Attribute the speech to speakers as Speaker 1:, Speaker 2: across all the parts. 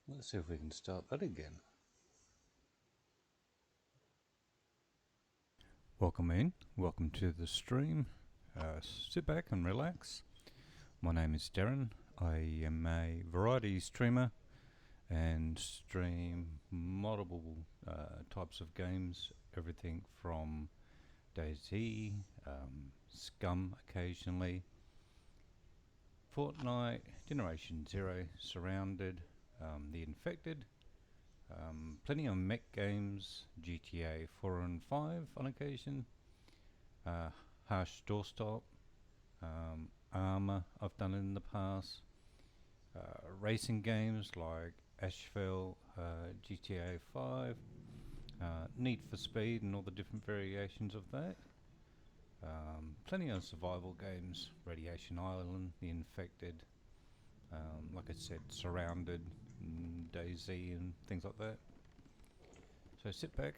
Speaker 1: Let's see if we can start that again. Welcome in, welcome to the stream. Sit back and relax. My name is Darren. I am a variety streamer and stream multiple types of games, everything from DayZ, Scum occasionally, Fortnite, Generation Zero, Surrounded, The Infected, plenty of mech games, GTA 4 and 5 on occasion, Harsh Doorstop, Armour I've done in the past, racing games like Asphalt, GTA 5, Need for Speed and all the different variations of that. Plenty of survival games, Radiation Island, The Infected, like I said, Surrounded, DayZ and things like that. So sit back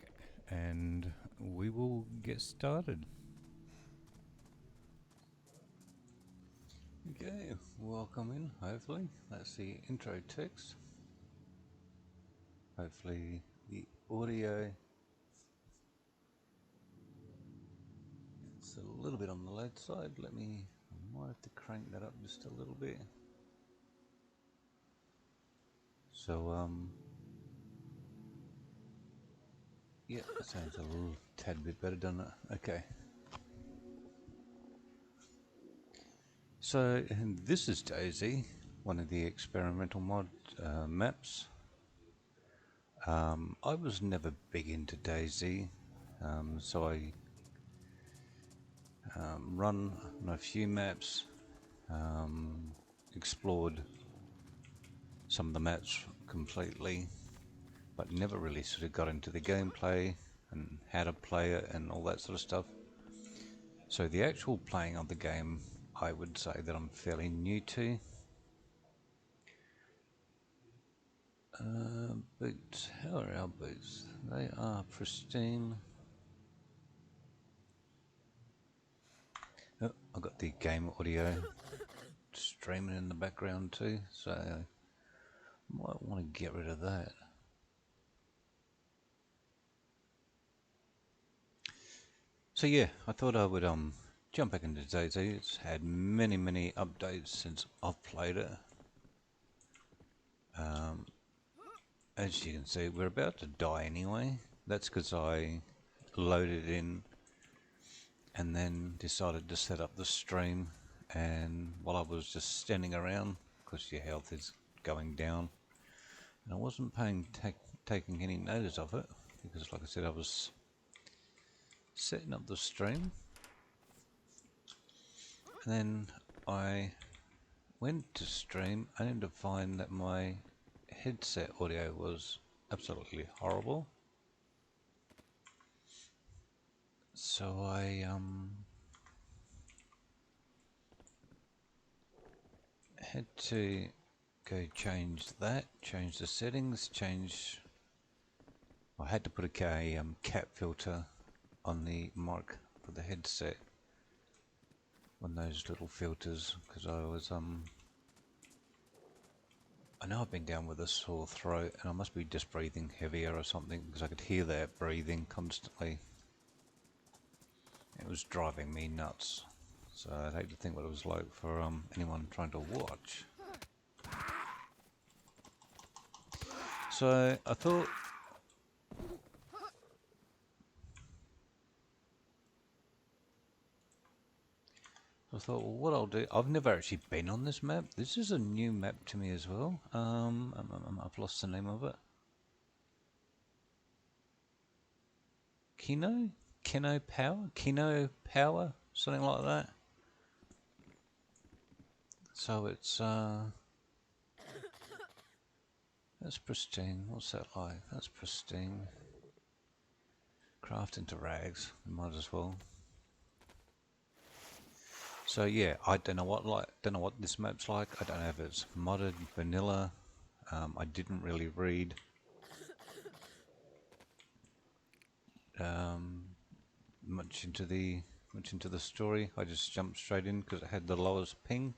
Speaker 1: and we will get started. Okay, welcome in, hopefully. That's the intro text. Hopefully the audio, it's a little bit on the loud side. I might have to crank that up just a little bit. So, yeah, that sounds a little tad bit better, doesn't it? Okay. So, this is DayZ, one of the experimental mod maps. I was never big into DayZ, so I run on a few maps, explored some of the maps completely, but never really sort of got into the gameplay and how to play it and all that sort of stuff. So the actual playing of the game, I would say that I'm fairly new to. Boots, how are our boots? They are pristine. Oh, I've got the game audio streaming in the background too, so I might want to get rid of that. So yeah, I thought I would jump back into DayZ. It's had many updates since I've played it. As you can see, we're about to die anyway. That's because I loaded in and then decided to set up the stream, and while I was just standing around, because your health is going down, and I wasn't taking any notice of it, because like I said, I was setting up the stream, and then I went to stream only to find that my headset audio was absolutely horrible. So I had to go change the settings, I had to put a cat filter on the mic for the headset, on those little filters, because I know I've been down with a sore throat and I must be just breathing heavier or something, because I could hear that breathing constantly. It was driving me nuts. So I'd hate to think what it was like for anyone trying to watch. So I thought well, what I'll do, I've never actually been on this map. This is a new map to me as well. I've lost the name of it. Kino Power, something like that. So it's that's pristine. What's that like? That's pristine. Craft into rags. We might as well. So yeah, I don't know what this map's like. I don't know if it's modded, vanilla. I didn't really read much into the story. I just jumped straight in because it had the lowest ping.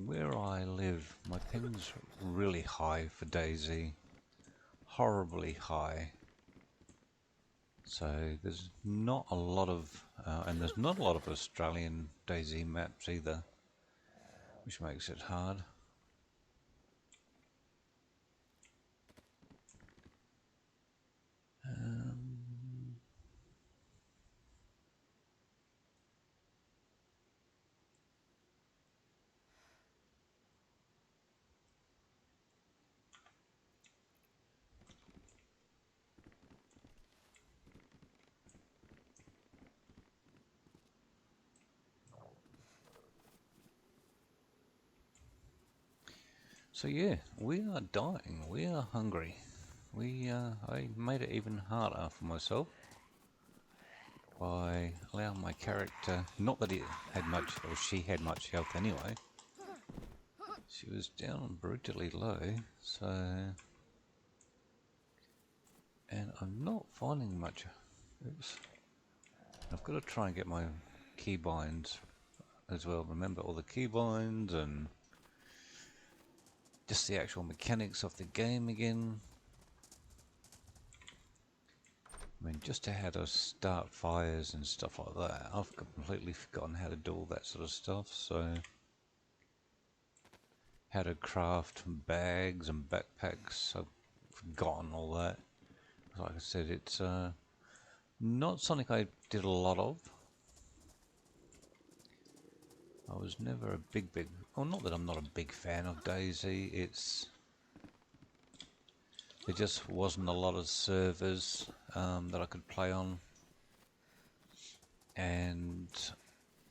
Speaker 1: Where I live, my ping's really high for DayZ, horribly high. So there's not a lot of, and there's not a lot of Australian DayZ maps either, which makes it hard. So yeah, we are dying. We are hungry. I made it even harder for myself by allowing my character, not that it had much, or she had much health anyway. She was down brutally low, so, and I'm not finding much. Oops. I've got to try and get my keybinds as well. Remember all the keybinds and just the actual mechanics of the game again. I mean, just how to start fires and stuff like that. I've completely forgotten how to do all that sort of stuff, so how to craft bags and backpacks, I've forgotten all that. Like I said, it's not something I did a lot of. I was never a big, well, not that I'm not a big fan of DayZ, there just wasn't a lot of servers that I could play on, and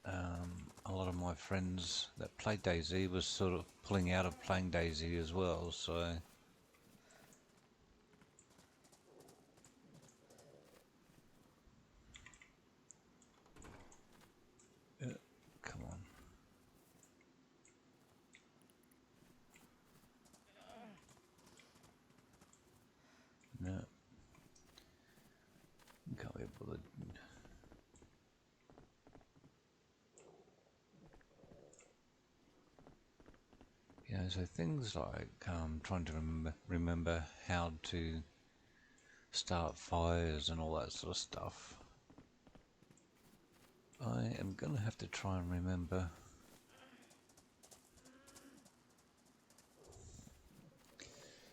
Speaker 1: a lot of my friends that played DayZ was sort of pulling out of playing DayZ as well, so come on. No, can't be bothered. Yeah, so things like trying to remember how to start fires and all that sort of stuff. I am going to have to try and remember.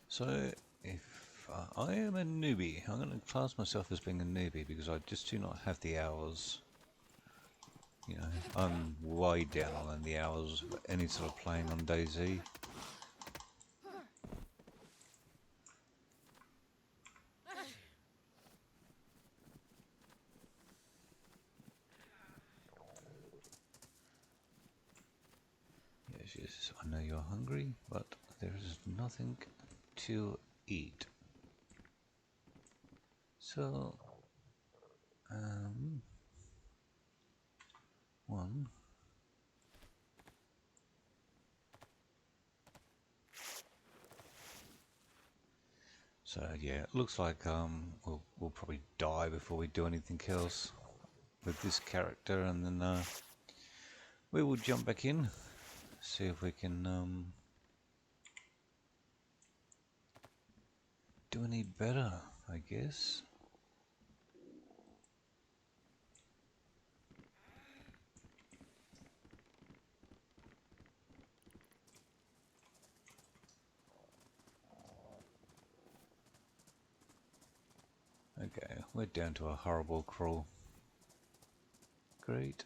Speaker 1: So, if I am a newbie, I'm going to class myself as being a newbie because I just do not have the hours. You know, I'm way down on the hours of any sort of playing on DayZ. Yes, yes, I know you're hungry, but there is nothing to eat. So, one. So yeah, it looks like we'll probably die before we do anything else with this character, and then we will jump back in, see if we can do any better, I guess. Okay, we're down to a horrible crawl. Great.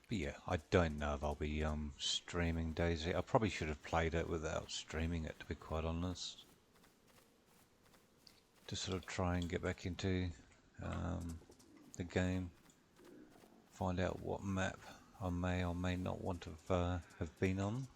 Speaker 1: But yeah, I don't know if I'll be streaming DayZ. I probably should have played it without streaming it, to be quite honest. To sort of try and get back into the game, find out what map I may or may not want to have been on.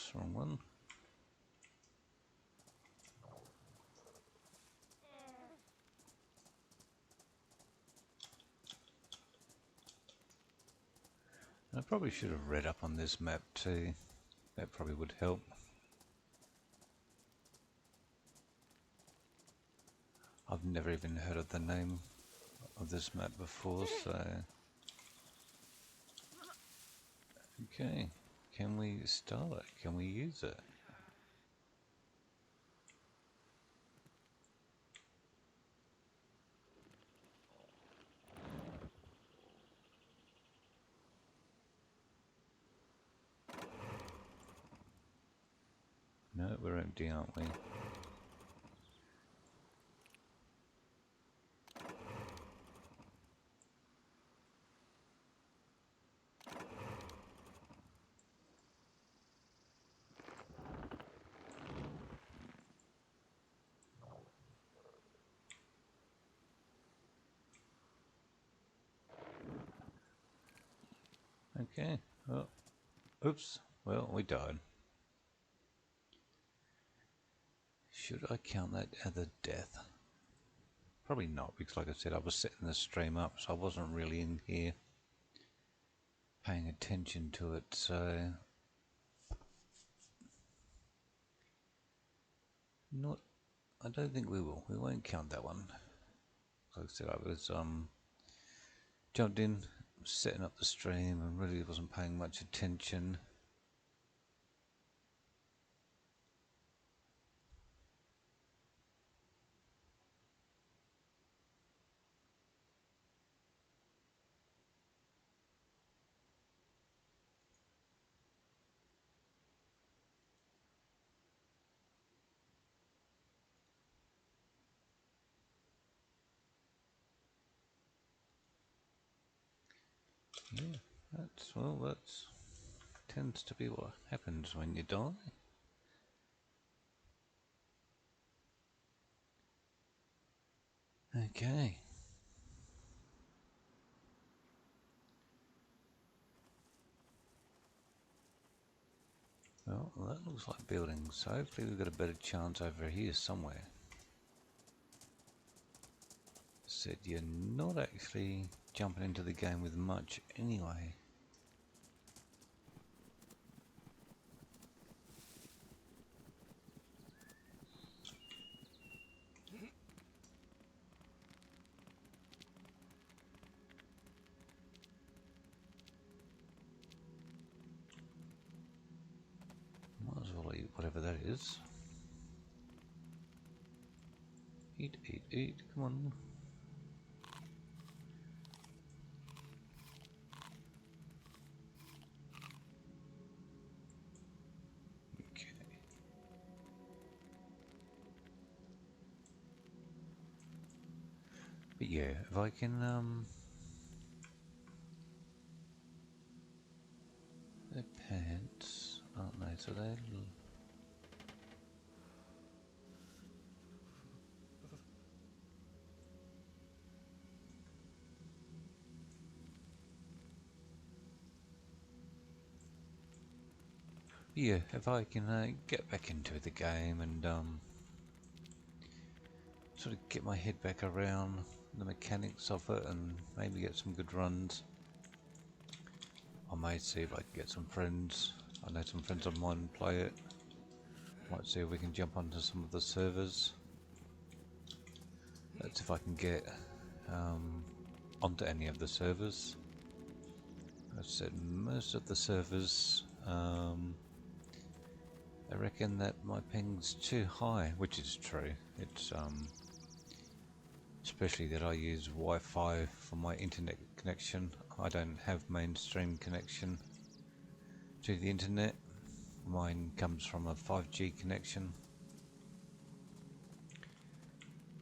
Speaker 1: Oops, wrong one. I probably should have read up on this map too. That probably would help. I've never even heard of the name of this map before, so... Okay, can we start it? Can we use it? No, we're empty, aren't we? Okay, oh, oops, well, we died. Should I count that as a death? Probably not, because like I said, I was setting the stream up, so I wasn't really in here paying attention to it, so... Not... I don't think we will. We won't count that one. Like I said, I was, jumped in, setting up the stream, and really wasn't paying much attention. Yeah, that's tends to be what happens when you die. Okay. Well, that looks like buildings, so hopefully we've got a better chance over here somewhere. Said you're not actually jumping into the game with much anyway. Might as well eat whatever that is. Eat, eat, eat, come on. Okay. But yeah, if I can, they're pants, aren't they? So they're... Yeah, if I can get back into the game and sort of get my head back around the mechanics of it and maybe get some good runs. I may see if I can get some friends. I know some friends of mine play it. Might see if we can jump onto some of the servers. That's if I can get onto any of the servers. I said most of the servers, I reckon that my ping's too high, which is true. It's especially that I use Wi-Fi for my internet connection. I don't have mainstream connection to the internet. Mine comes from a 5G connection.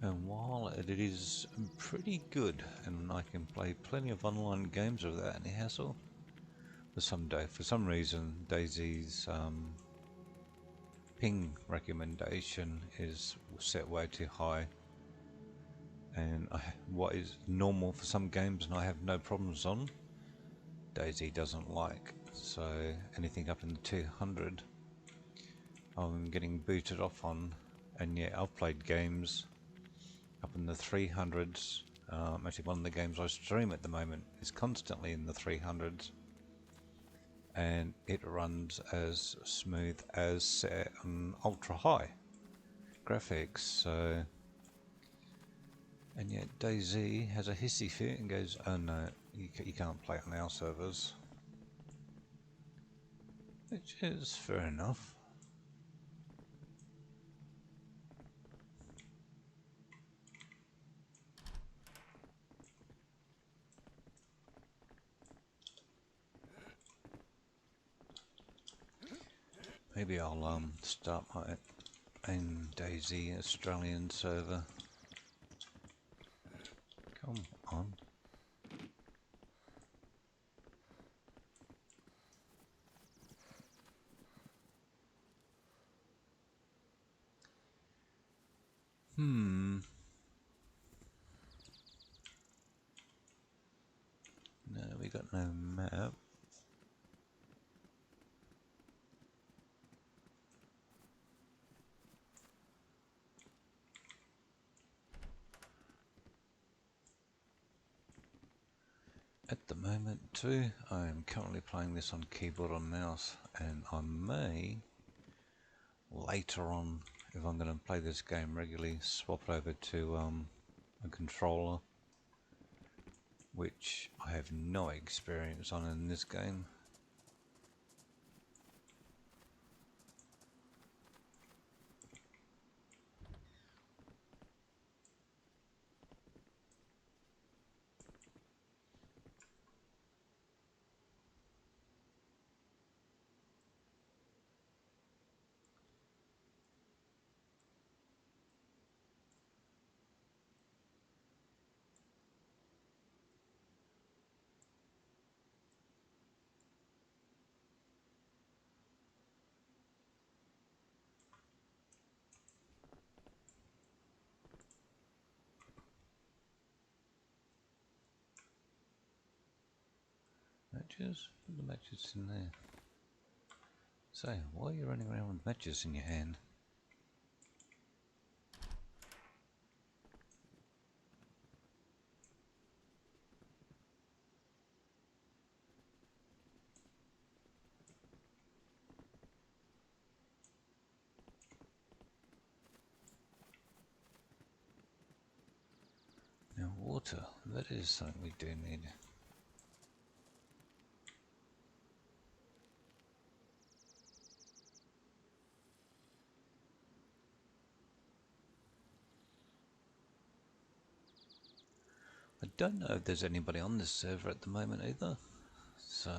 Speaker 1: And while it is pretty good and I can play plenty of online games without any hassle, for some reason DayZ's ping recommendation is set way too high, and what is normal for some games and I have no problems on, DayZ doesn't like. So anything up in the 200 I'm getting booted off on, and yet I've played games up in the 300s. Actually, one of the games I stream at the moment is constantly in the 300s, and it runs as smooth as set on ultra high graphics. So, and yet DayZ has a hissy fit and goes, "Oh no, you can't play on our servers," which is fair enough. Maybe I'll start my own DayZ Australian server. Come on. No, we got no map. At the moment too, I am currently playing this on keyboard and mouse, and I may later on, if I'm going to play this game regularly, swap it over to a controller, which I have no experience on in this game. Matches? Put the matches in there. So, why are you running around with matches in your hand? Now water, that is something we do need. I don't know if there's anybody on this server at the moment either, so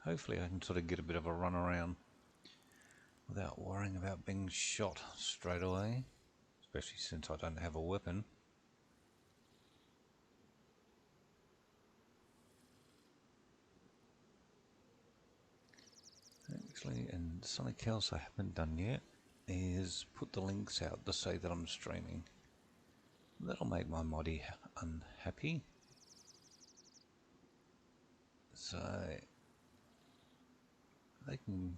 Speaker 1: hopefully I can sort of get a bit of a run around without worrying about being shot straight away, especially since I don't have a weapon. Actually, and something else I haven't done yet is put the links out to say that I'm streaming. That'll make my moddy unhappy. So they can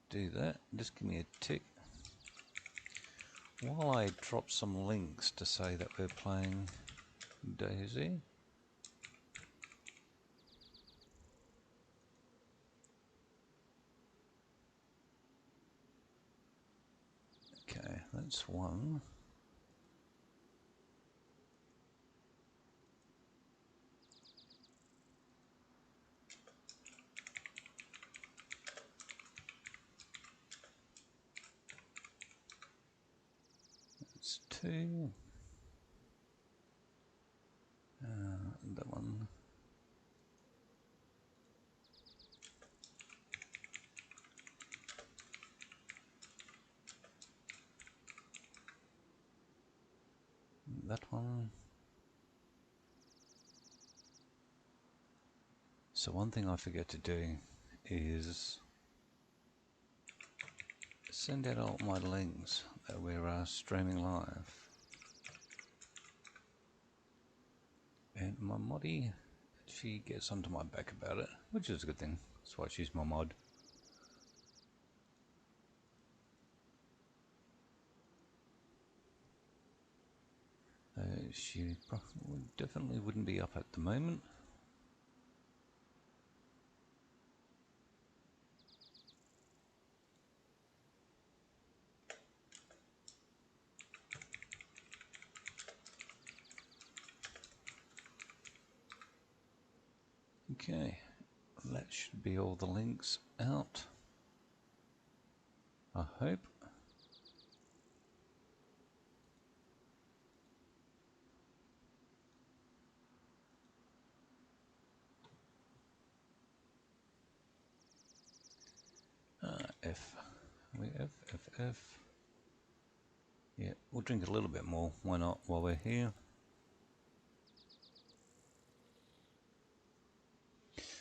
Speaker 1: do that. Just give me a tick while I drop some links to say that we're playing DayZ. Okay, that's one. That's two. That one. That one. So one thing I forget to do is send out all my links that we're streaming live. And my moddy, she gets onto my back about it, which is a good thing. That's why she's my mod. she definitely wouldn't be up at the moment. Okay, that should be all the links out, I hope. F. F. Yeah, we'll drink a little bit more. Why not, while we're here?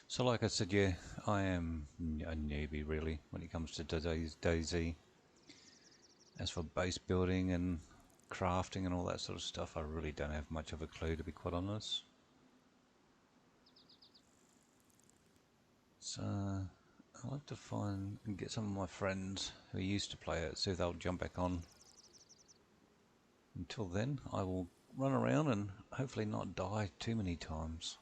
Speaker 1: So like I said, yeah, I am a newbie really when it comes to today's DayZ. As for base building and crafting and all that sort of stuff, I really don't have much of a clue, to be quite honest. So I'll have to find and get some of my friends who used to play it, see if they'll jump back on. Until then, I will run around and hopefully not die too many times.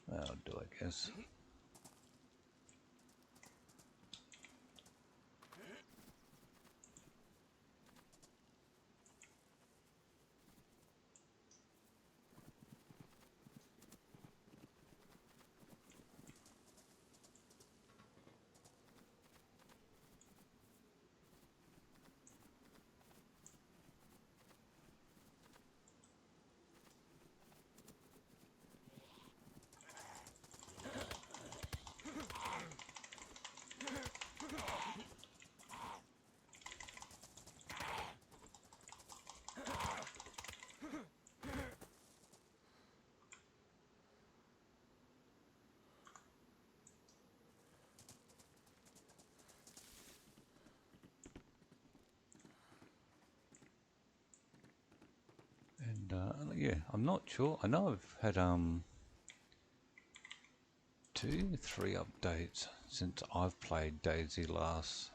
Speaker 1: That'll do, I guess. And yeah, I'm not sure. I know I've had 2-3 updates since I've played DayZ last.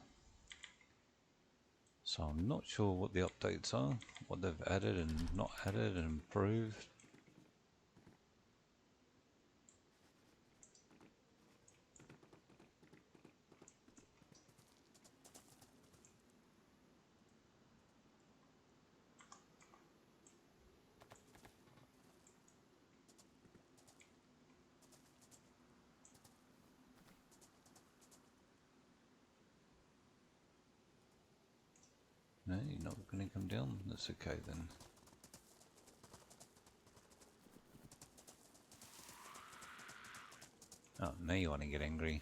Speaker 1: So I'm not sure what the updates are, what they've added and not added and improved. No, you're not going to come down. That's okay then. Oh, now you want to get angry.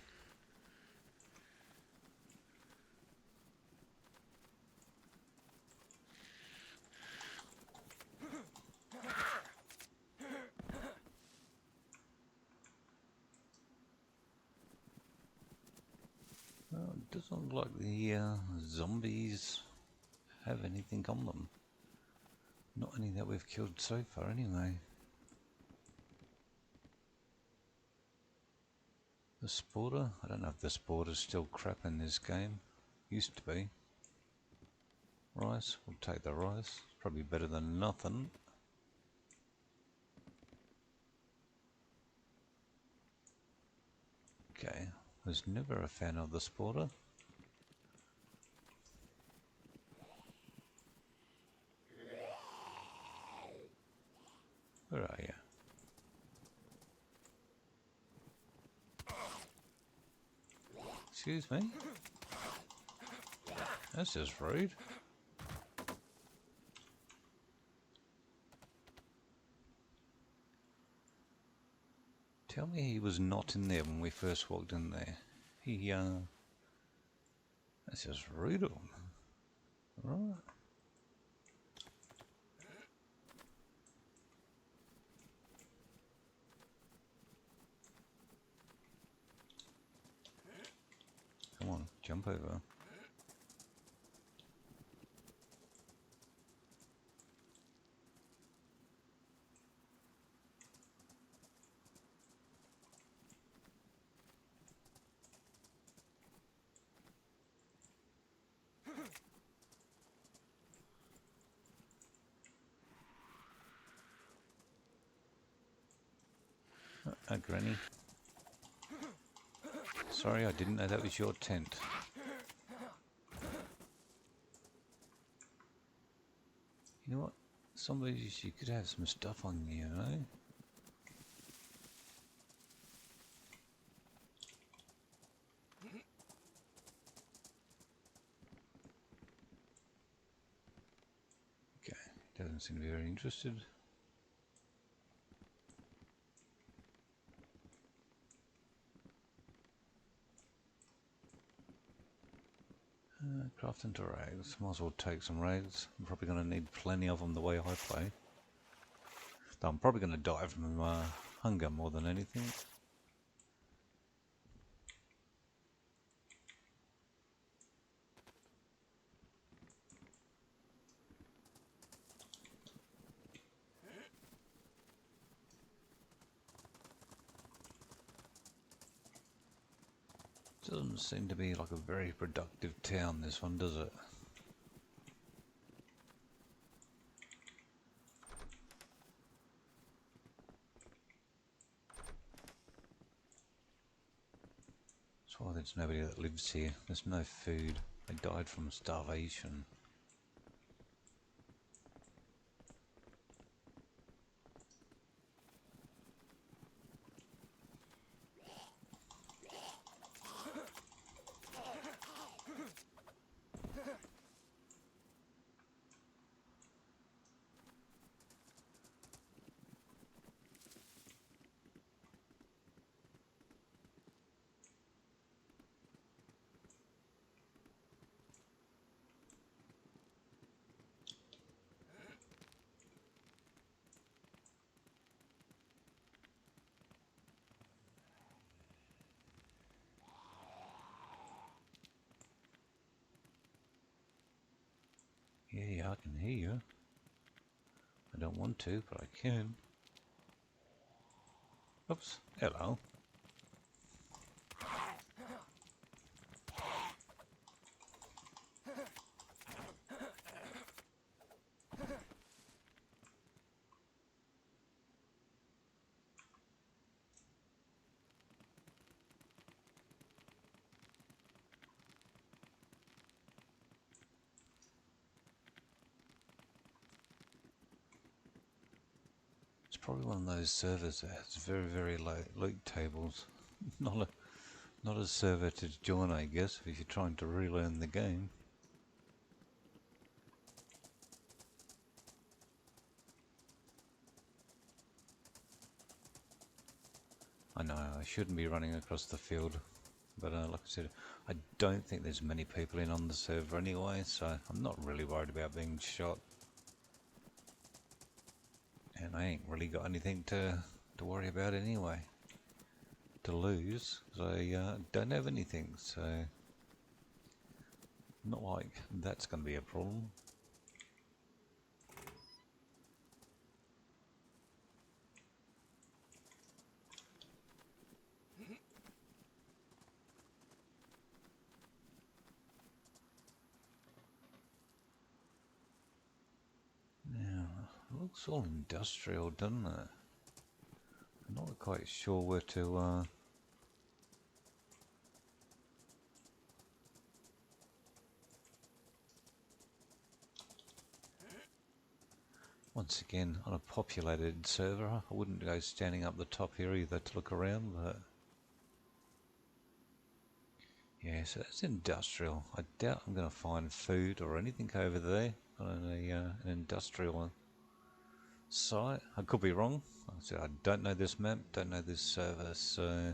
Speaker 1: Well, it doesn't look like the zombies have anything on them. Not any that we've killed so far anyway. The sporter? I don't know if the sporter's still crap in this game. Used to be. Rice, we'll take the rice. Probably better than nothing. Okay, was never a fan of the sporter. Where are you? Excuse me? That's just rude. Tell me he was not in there when we first walked in there. That's just rude of him. Right. Come on, jump over. Granny. Sorry, I didn't know that was your tent. You know what? Somebody, you could have some stuff on you, know? Okay, doesn't seem to be very interested. Craft into rags. Might as well take some rags. I'm probably going to need plenty of them the way I play. Though I'm probably going to die from hunger more than anything. Doesn't seem to be like a very productive town, this one, does it? That's why there's nobody that lives here. There's no food. They died from starvation. Yeah, I can hear you. I don't want to, but I can. Oops, hello. It's probably one of those servers that has very, very low loot tables. Not a server to join, I guess, if you're trying to relearn the game. I know, I shouldn't be running across the field, but like I said, I don't think there's many people in on the server anyway, so I'm not really worried about being shot. And I ain't really got anything to worry about anyway, to lose, because I don't have anything, so not like that's going to be a problem. Now, it looks all industrial, doesn't it? I'm not quite sure where to once again, on a populated server, I wouldn't go standing up the top here either to look around, but yeah, so that's industrial. I doubt I'm going to find food or anything over there on an industrial site. I could be wrong. I don't know this map, don't know this server, so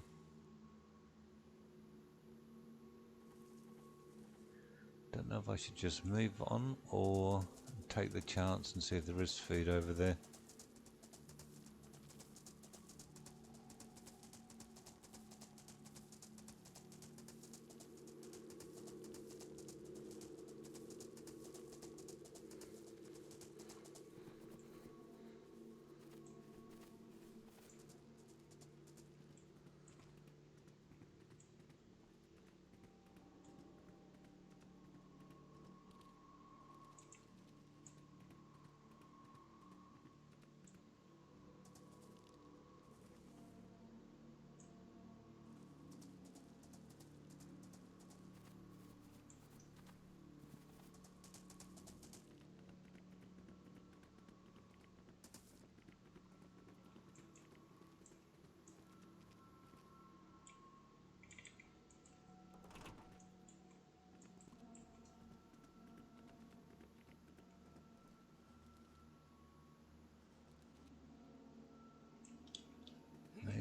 Speaker 1: don't know if I should just move on or take the chance and see if there is food over there.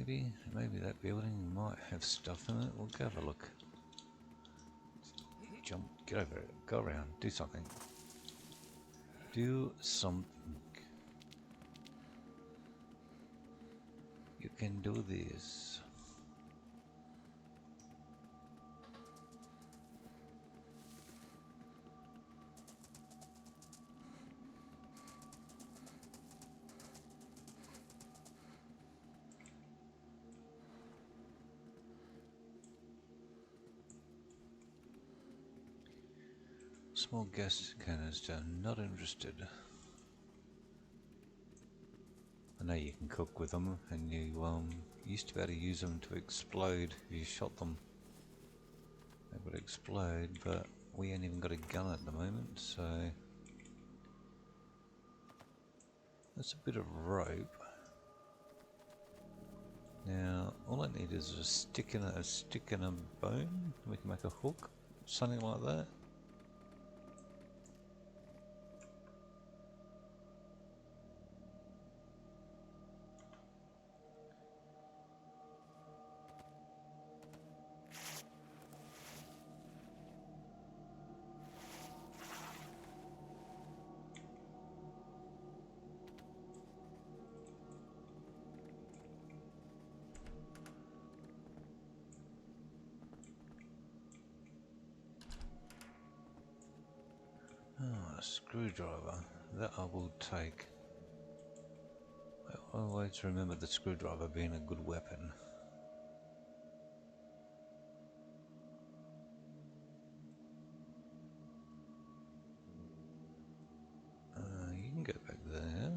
Speaker 1: Maybe that building might have stuff in it. We'll go have a look. Jump, get over it, go around, do something. Do something. You can do this. Small gas canister, not interested. I know you can cook with them, and you used to be able to use them to explode if you shot them. They would explode, but we ain't even got a gun at the moment, so that's a bit of rope. Now, all I need is a stick and a bone. We can make a hook, something like that. Oh, a screwdriver. That I will take. I always remember the screwdriver being a good weapon. You can go back there.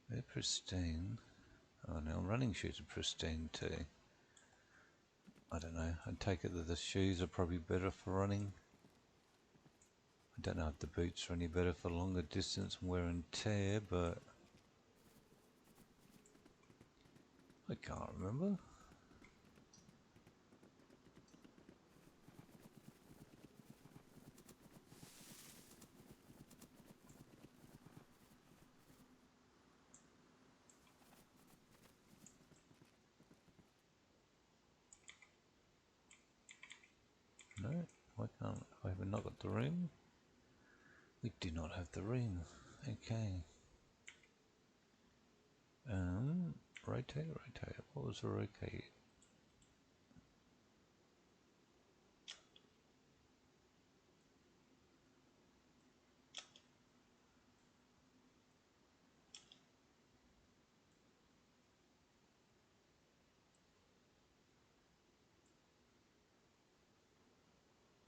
Speaker 1: They're pristine. Oh, now running shoes are pristine too. I don't know. I take it that the shoes are probably better for running. I don't know if the boots are any better for longer distance wear and tear, but I can't remember. No, why can't I have not got the room? We do not have the room. Okay. Rotate. What was the rotate?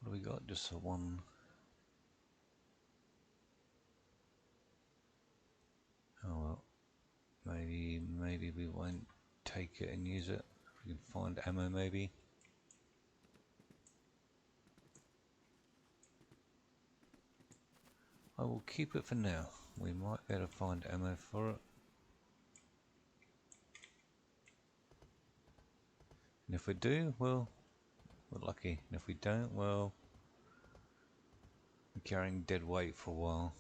Speaker 1: What do we got? Just the one. Oh well. Maybe we won't take it and use it. If we can find ammo, maybe. I will keep it for now. We might be able to find ammo for it. And if we do, well, we're lucky. And if we don't, well, we're carrying dead weight for a while.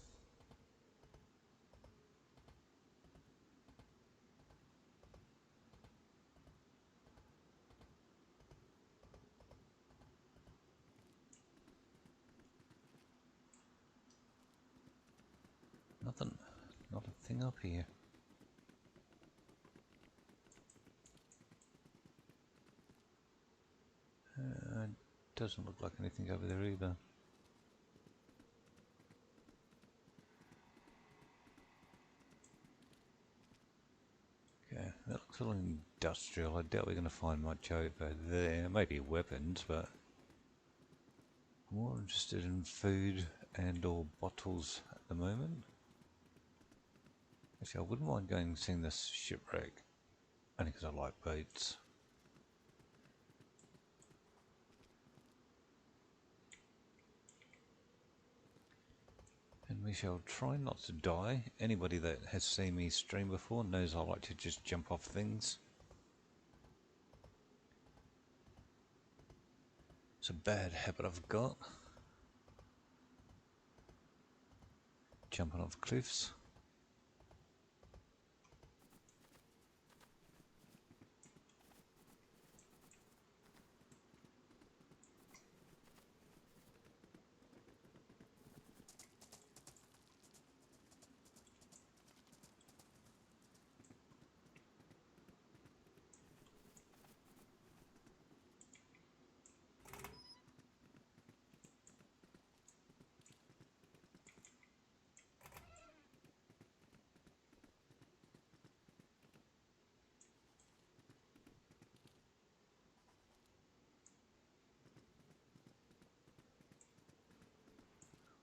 Speaker 1: Nothing. Not a thing up here. doesn't look like anything over there either. Okay, that looks all industrial. I doubt we're going to find much over there. Maybe weapons, but I'm more interested in food and or bottles at the moment. Actually, I wouldn't mind going and seeing this shipwreck, only because I like boats. And we shall try not to die. Anybody that has seen me stream before knows I like to just jump off things. It's a bad habit I've got. Jumping off cliffs.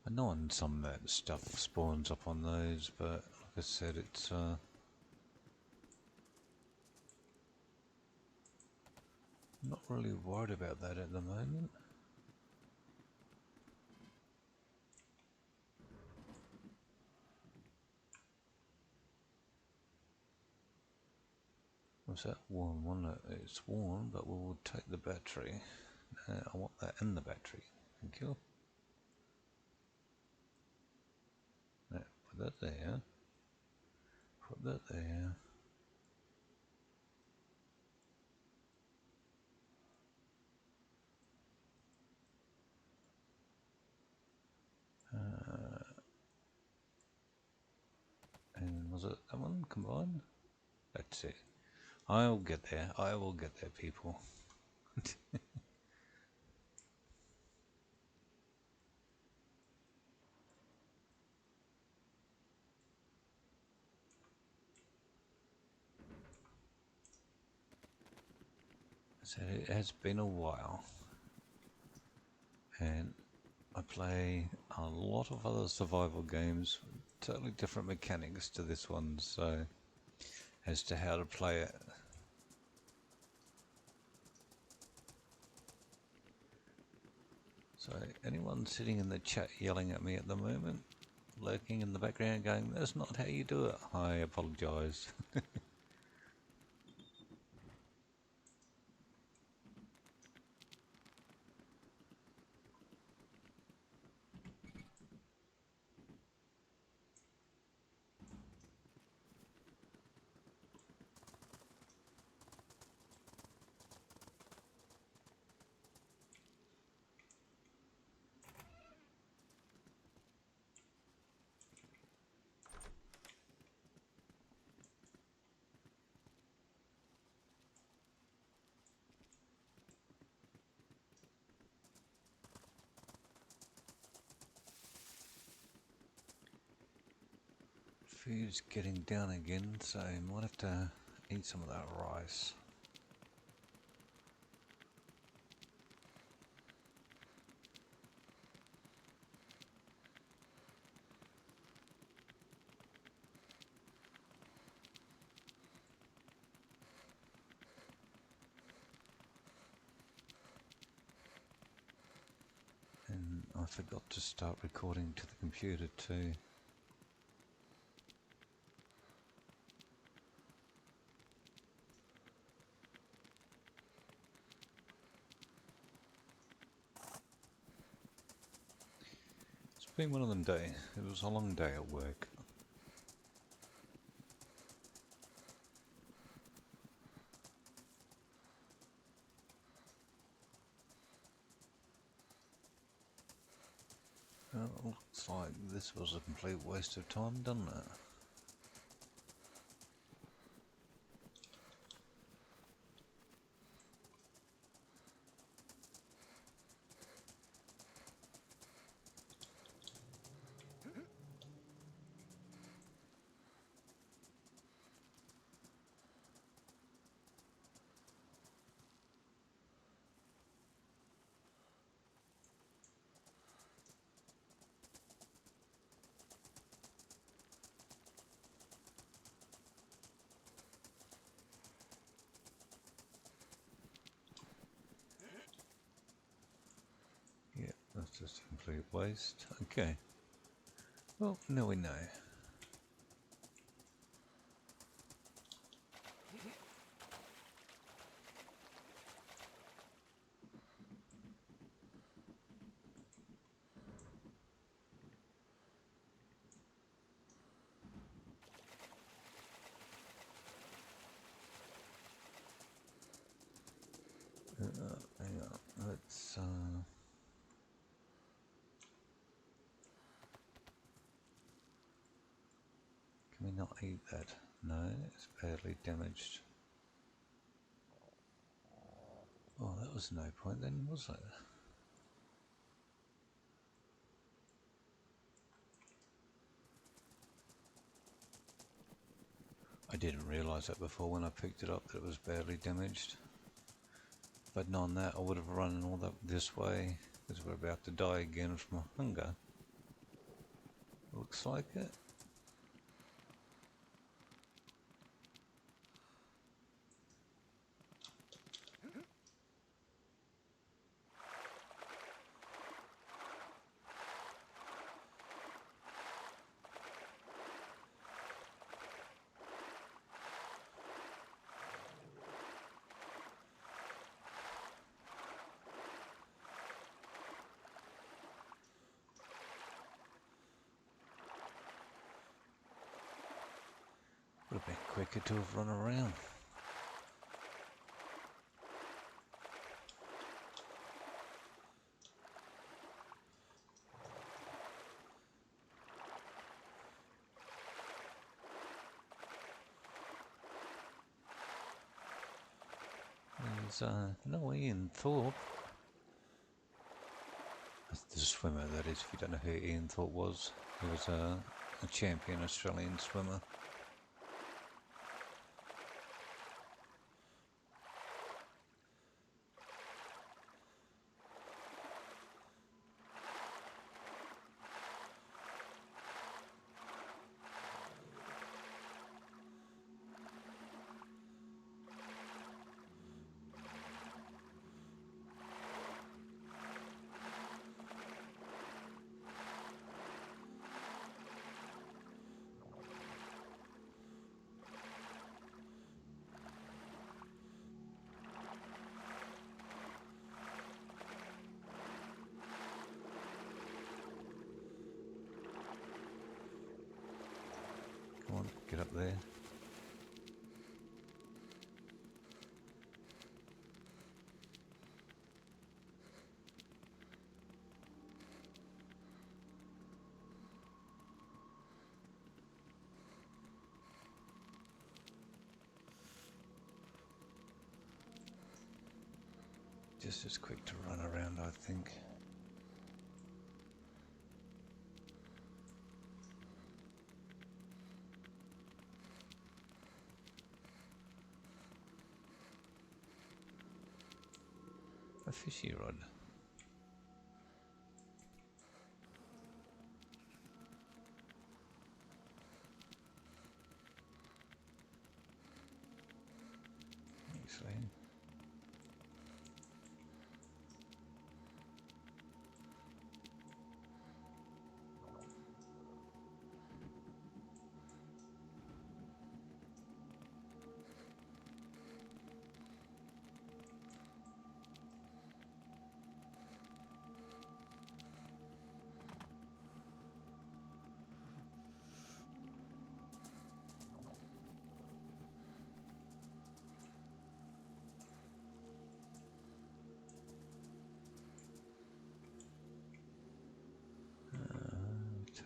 Speaker 1: I know on some of that stuff spawns up on those, but like I said, it's not really worried about that at the moment. Was that warm, wasn't it? It's warm, but we'll take the battery. I want that in the battery. Thank you. Now, put that there. Put that there. And was it that one combined? That's it. I'll get there. I will get there, people. So it has been a while, and I play a lot of other survival games, totally different mechanics to this one, so as to how to play it. So anyone sitting in the chat yelling at me at the moment, lurking in the background going, that's not how you do it, I apologise. Food's getting down again, so I might have to eat some of that rice. And I forgot to start recording to the computer too. It's been one of them days. It was a long day at work. Well, it looks like this was a complete waste of time, doesn't it? just a complete waste. Okay. Well, now we know. Hang on, let's can we not eat that? No, it's badly damaged. Oh, that was no point then, was it? I didn't realise that before when I picked it up that it was badly damaged. But known that, I would have run all that this way because we're about to die again from hunger. Looks like it. Would have been quicker to have run around. There's no Ian Thorpe. That's the swimmer, that is, if you don't know who Ian Thorpe was. He was a champion Australian swimmer. Come on, get up there. Just as quick to run around, I think. A fishy rod. Actually.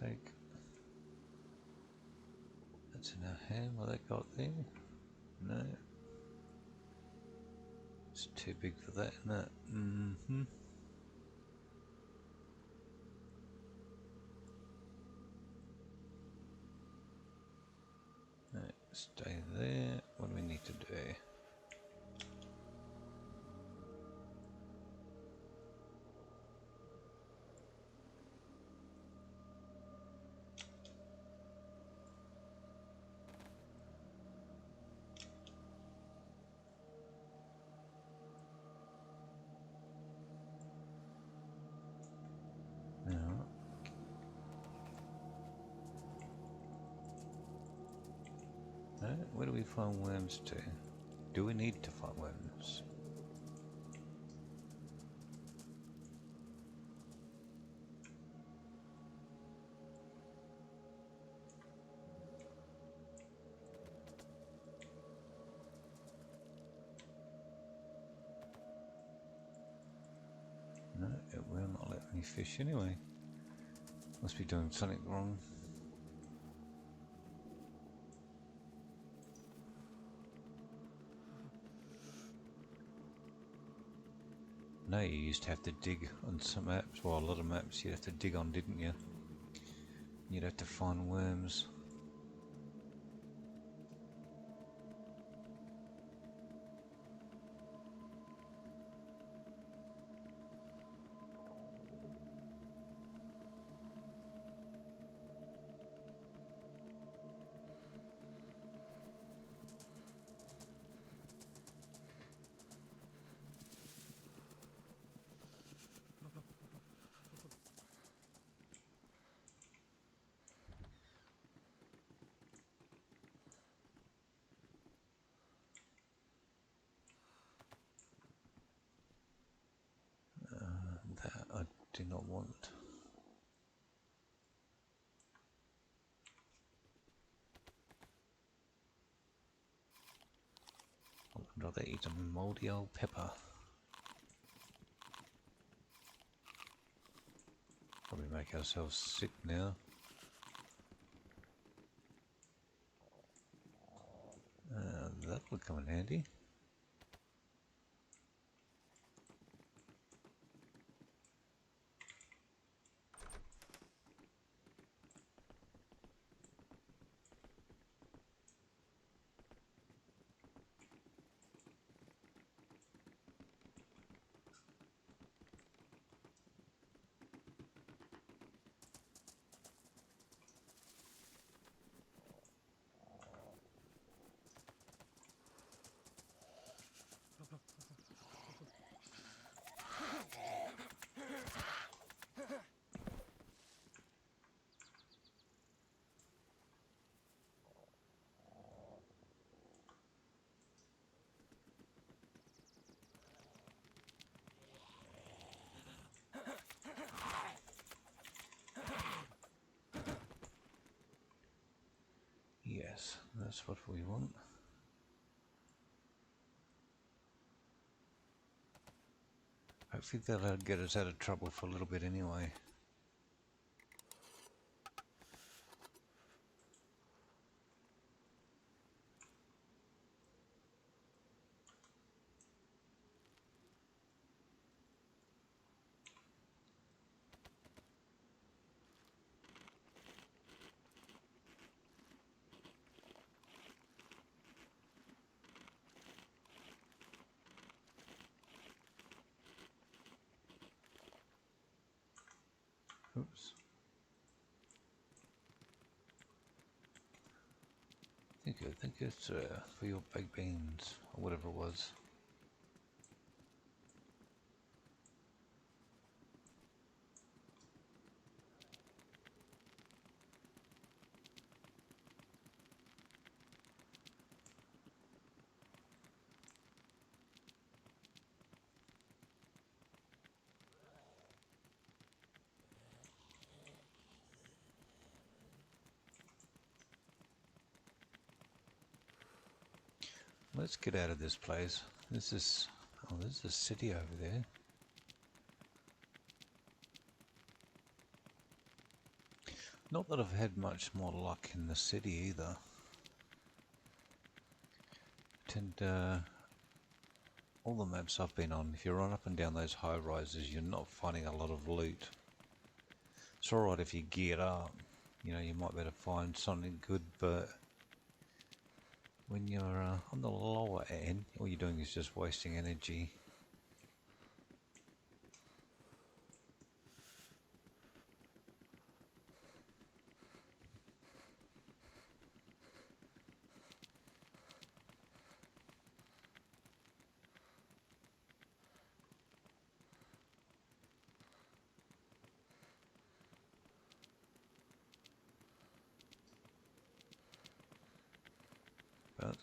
Speaker 1: Take. That's in our hand. What they got there? No. It's too big for that, isn't it? Mm-hmm. Right, stay there. What do we need to do? Where do we find worms to? Do we need to find worms? No, it will not let me fish anyway. Must be doing something wrong. No, you used to have to dig on some maps, well a lot of maps you'd have to dig on, didn't you? You'd have to find worms. That I do not want. I'd rather eat a mouldy old pepper. Probably make ourselves sick now. That would come in handy. Yes, that's what we want. Hopefully that'll get us out of trouble for a little bit anyway. Oops. Thank you for your baked beans, or whatever it was. Let's get out of this place. This is... oh, there's a city over there. Not that I've had much more luck in the city either. All the maps I've been on, if you run up and down those high rises, you're not finding a lot of loot. It's alright if you gear up, you know, you might be able to find something good, but when you're on the lower end, all you're doing is just wasting energy.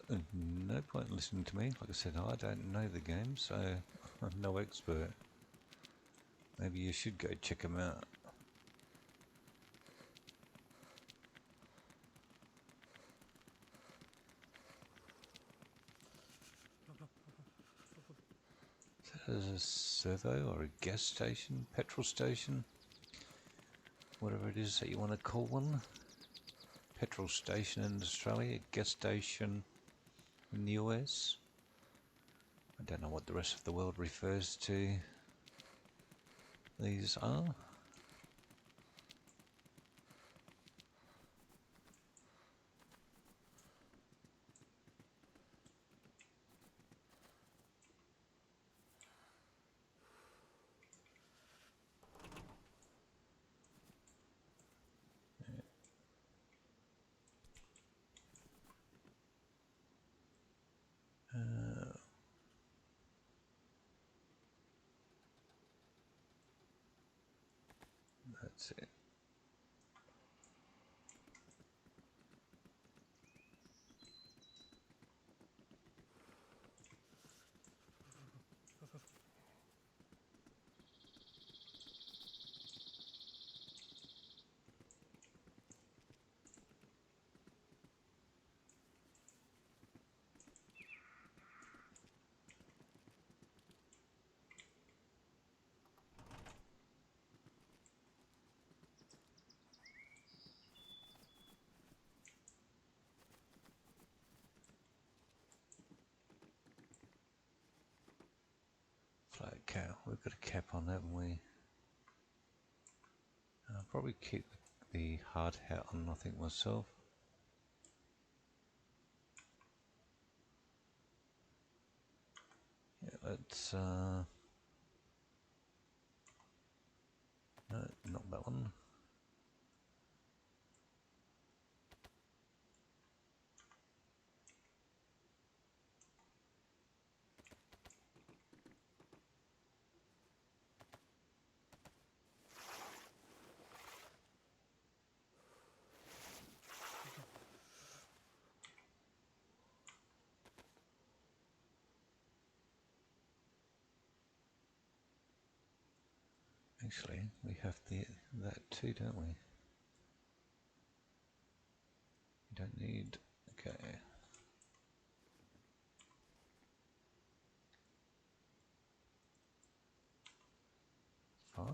Speaker 1: No point in listening to me. Like I said, I don't know the game, so I'm no expert. Maybe you should go check them out. There's a servo or a gas station, petrol station, whatever it is that you want to call one. Petrol station in Australia, gas station in the US. I don't know what the rest of the world refers to these are. That's it. Flat cap. We've got a cap on, haven't we? I'll probably keep the hard hat on, I think, myself. Yeah, let's no, not that one. Actually, we have that too, don't we? You don't need. Okay. 5.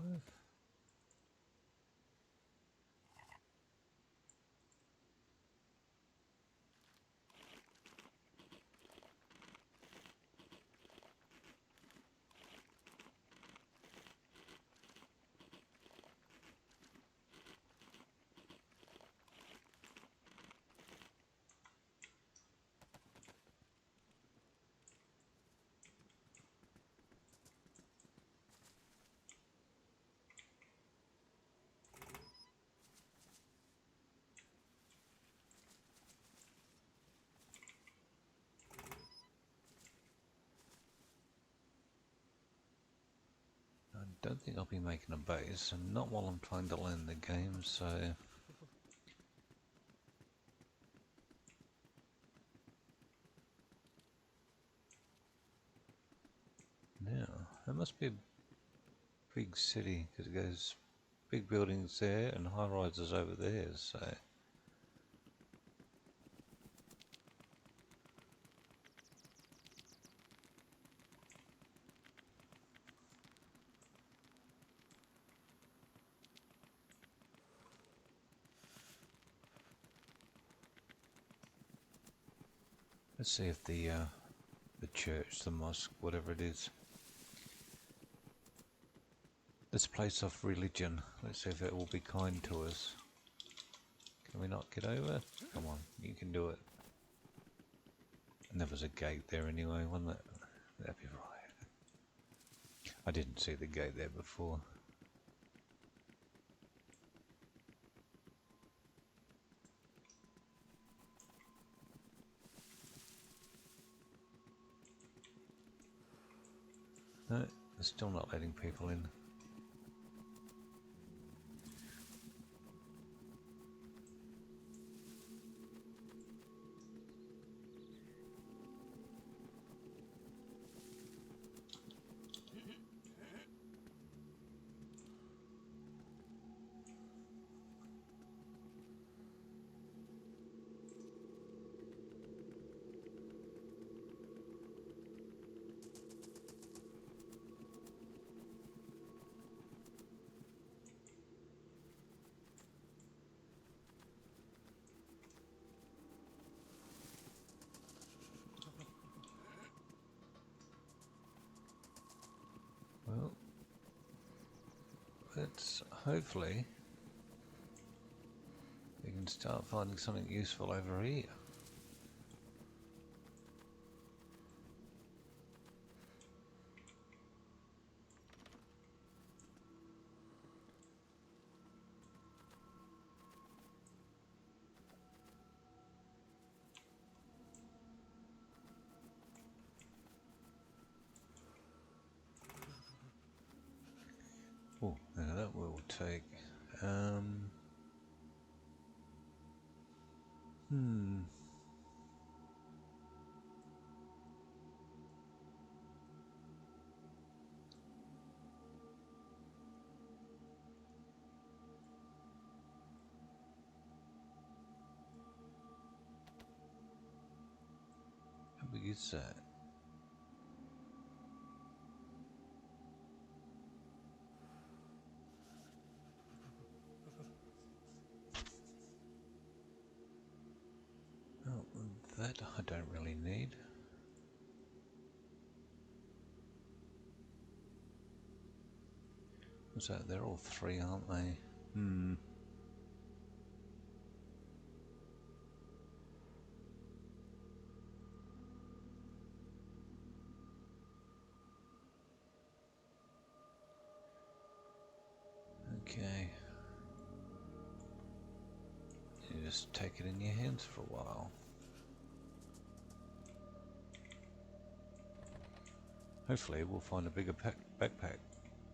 Speaker 1: I don't think I'll be making a base, and not while I'm trying to learn the game, so. Now, there must be a big city, because it goes big buildings there and high rises over there, so. Let's see if the church, the mosque, whatever it is, this place of religion, let's see if it will be kind to us. Can we not get over? Come on, you can do it. And there was a gate there anyway, wasn't there? That'd be right. I didn't see the gate there before. No, they're still not letting people in.
Speaker 2: let's hopefully we can start finding something useful over here. Oh, now that will take. How big is that? Oh, that I don't really need. What's that? They're all three, aren't they? Okay. You just take it in your hands for a while. Hopefully we'll find a bigger backpack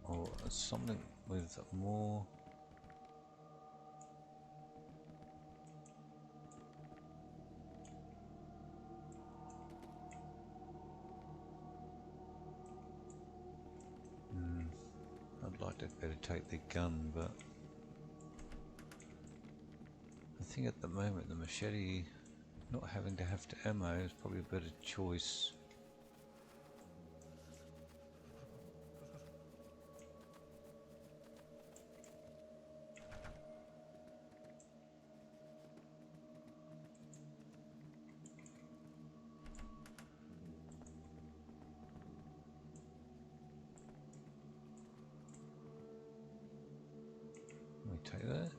Speaker 2: or something with more. I'd like to better take the gun, but I think at the moment the machete, not having to have to ammo, is probably a better choice. Let me take that.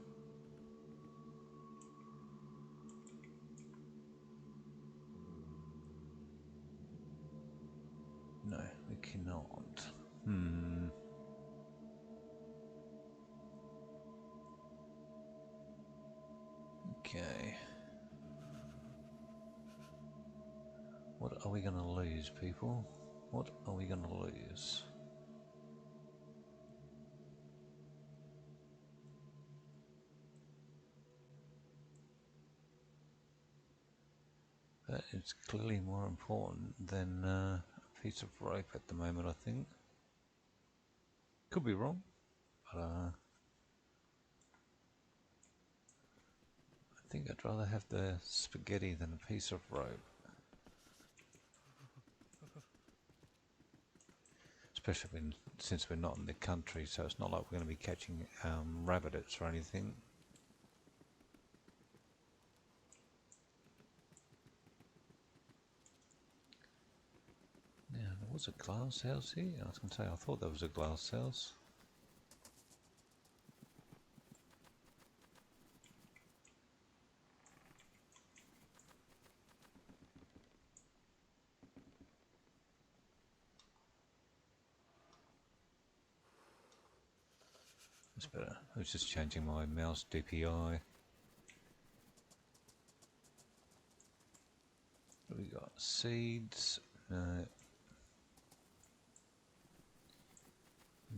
Speaker 2: No, we cannot. Okay. What are we going to lose, people? What are we going to lose? That is clearly more important than a piece of rope at the moment, I think. Could be wrong, but I think I'd rather have the spaghetti than a piece of rope. Especially since we're not in the country, so it's not like we're going to be catching rabbits or anything. Now, there was a glass house here. I was going to say, I thought there was a glass house. That's better. I was just changing my mouse DPI. What have we got? Seeds. No.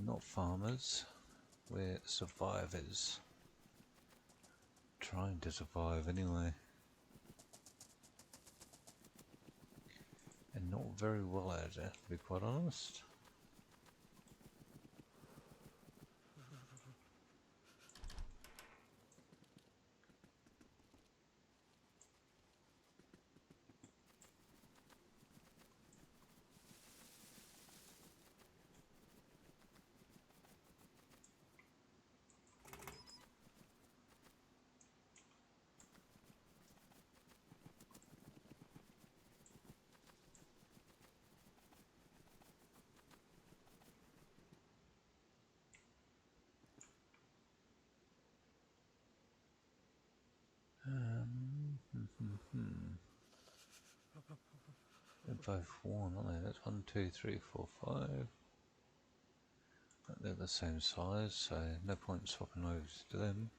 Speaker 2: Not farmers. We're survivors. Trying to survive anyway. And not very well at it, to be quite honest. both one, aren't they? That's 1, 2, 3, 4, 5. They're the same size, so no point swapping over to them.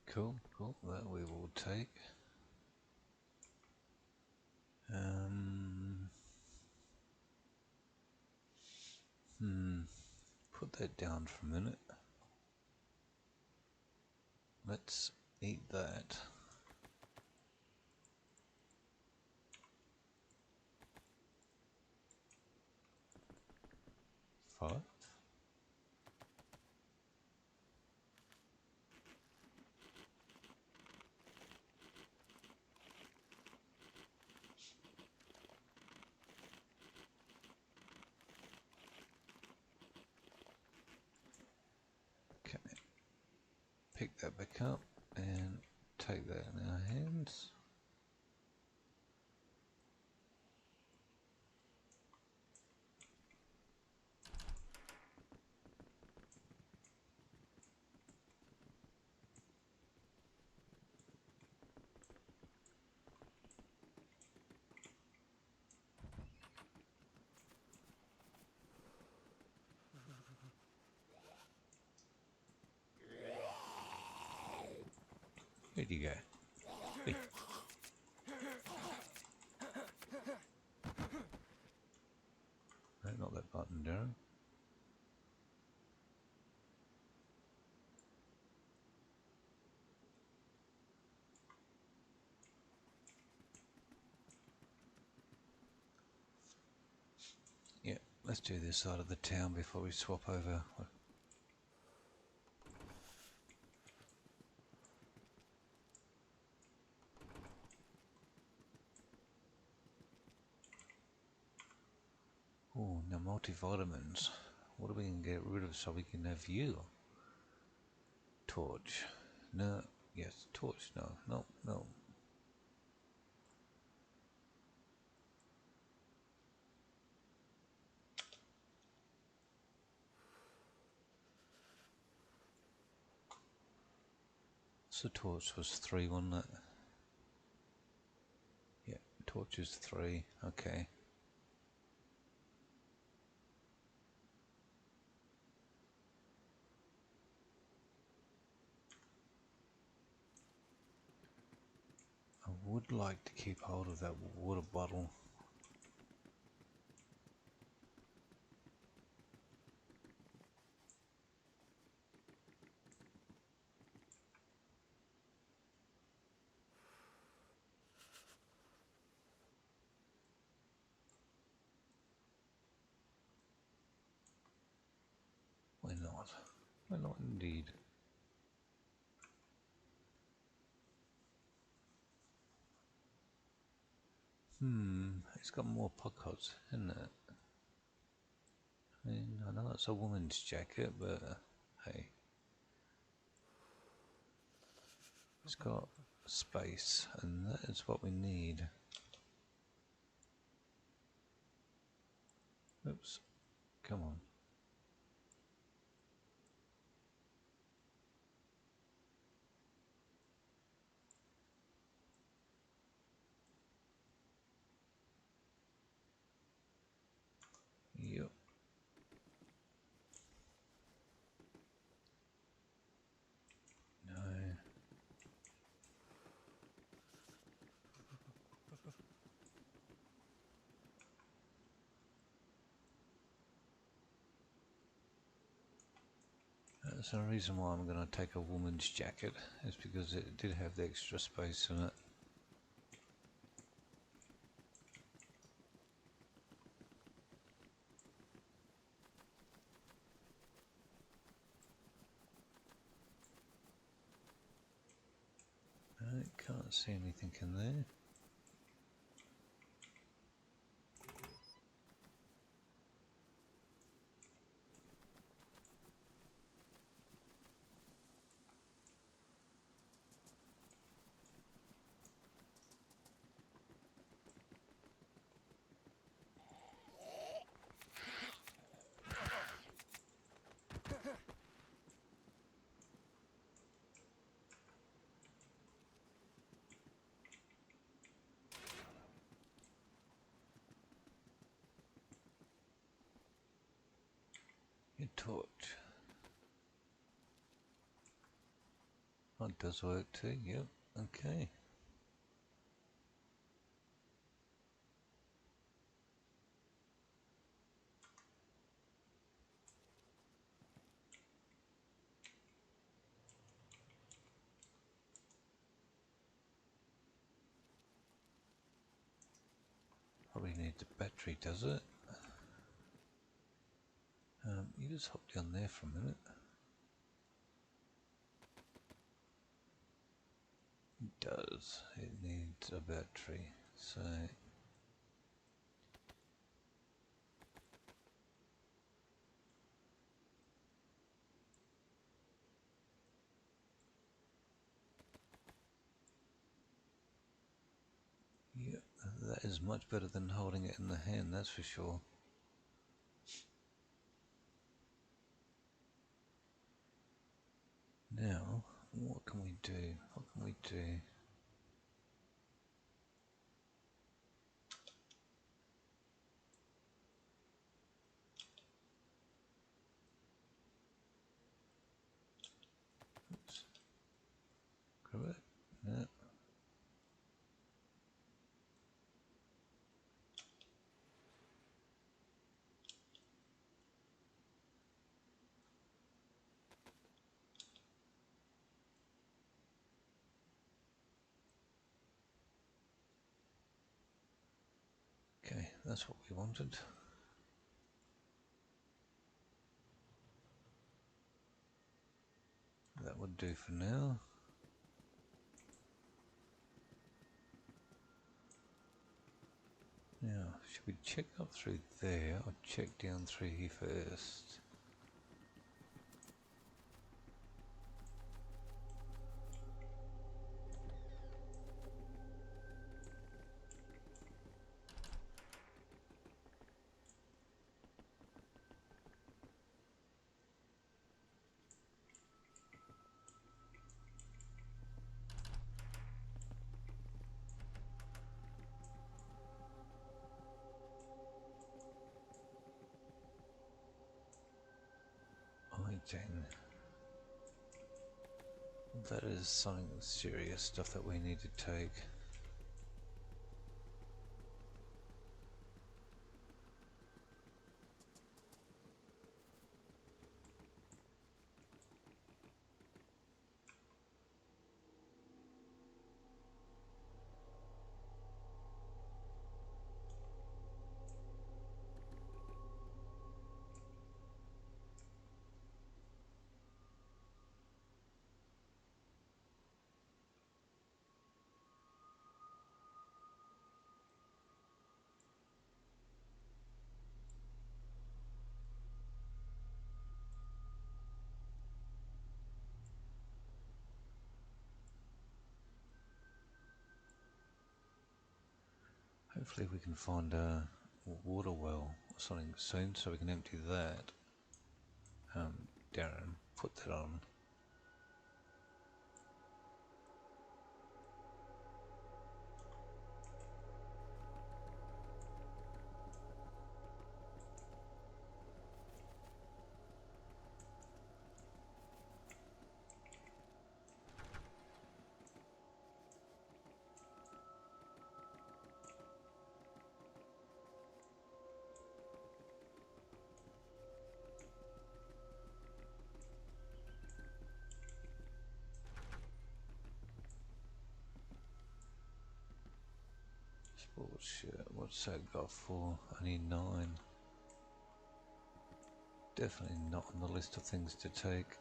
Speaker 2: Cool, cool, that we will take. Put that down for a minute. Let's eat that. 5. Okay. Pick that back up and take that in our hands. Where'd you go? Hey. No, not that button, Darren. Yeah, let's do this side of the town before we swap over. Oh, now multivitamins. What are we going to get rid of so we can have you? Torch. No. Yes, torch. No. No. No. So torch was 3, wasn't it? Yeah, torch is 3. Okay. I would like to keep hold of that water bottle. Why not? Why not indeed? It's got more pockets, isn't it? I mean, I know it's a woman's jacket, but hey. It's got space, and that is what we need. Oops. Come on. Yep. No. That's the reason why I'm going to take a woman's jacket, is because it did have the extra space in it. I can't see anything in there. Your torch. Oh, it does work too, yep, okay. Probably needs a battery, does it? You just hop down there for a minute. It does. It needs a battery. So yeah, that is much better than holding it in the hand, that's for sure. Now, what can we do? What can we do? Oops. Grab it. Yeah. Okay, that's what we wanted. That would do for now. Now, should we check up through there or check down through here first? Dang. That is something serious stuff that we need to take. Hopefully we can find a water well or something soon so we can empty that. Darren, put that on. Sports shirt, what's that got for? Only 9. Definitely not on the list of things to take.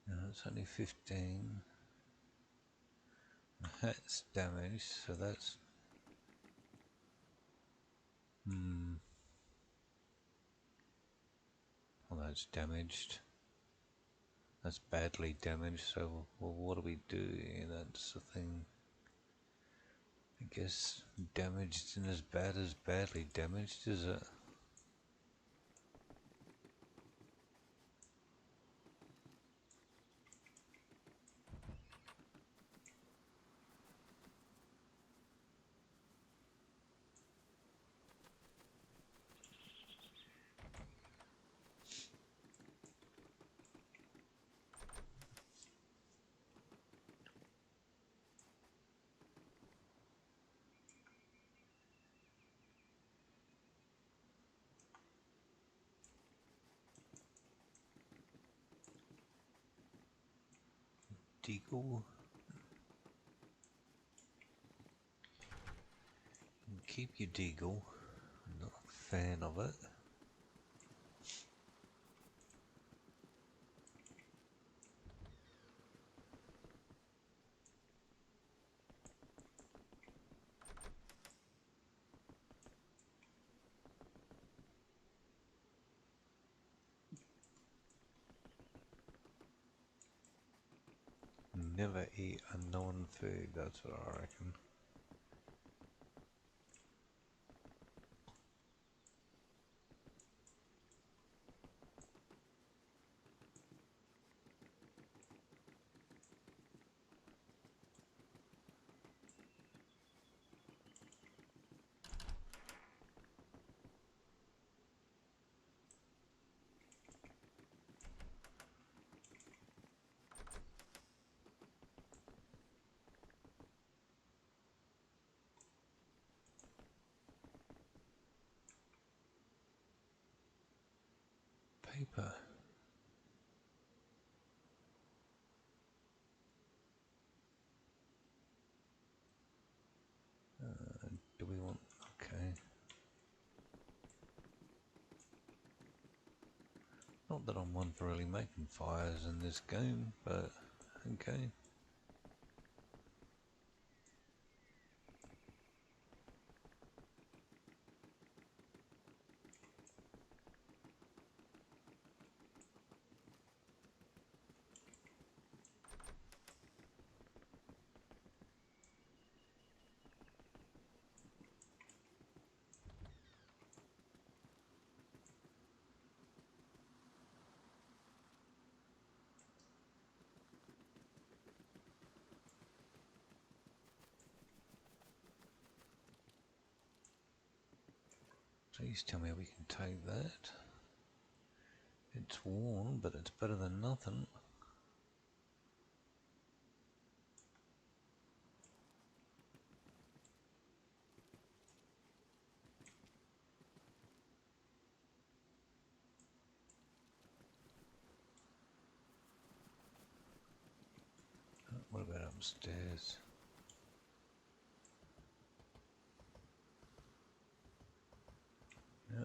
Speaker 2: No, it's only 15. The hat's damaged, so that's Well, that's damaged. That's badly damaged, so well, what do we do here? That's the thing. I guess damaged isn't as bad as badly damaged, is it? Deagle. Keep your deagle. I'm not a fan of it. Never eat unknown food, that's what I reckon. Paper. Do we want... okay. Not that I'm one for really making fires in this game, but okay. Please tell me we can take that. It's worn, but it's better than nothing. What about upstairs? Yeah.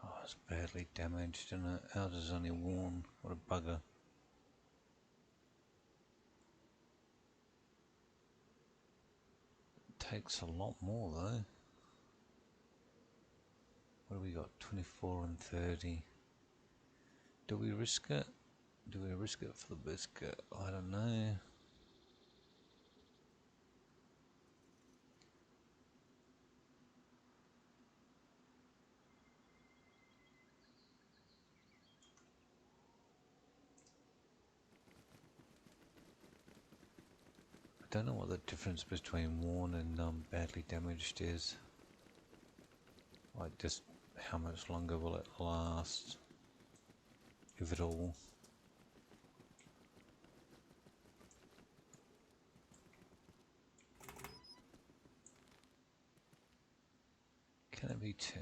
Speaker 2: Oh, it's badly damaged, and ours is only worn. What a bugger. It takes a lot more though. What do we got? 24 and 30. Do we risk it? Do we risk it for the biscuit? I don't know. I don't know what the difference between worn and badly damaged is. Like, just how much longer will it last, if at all? Can it be 10?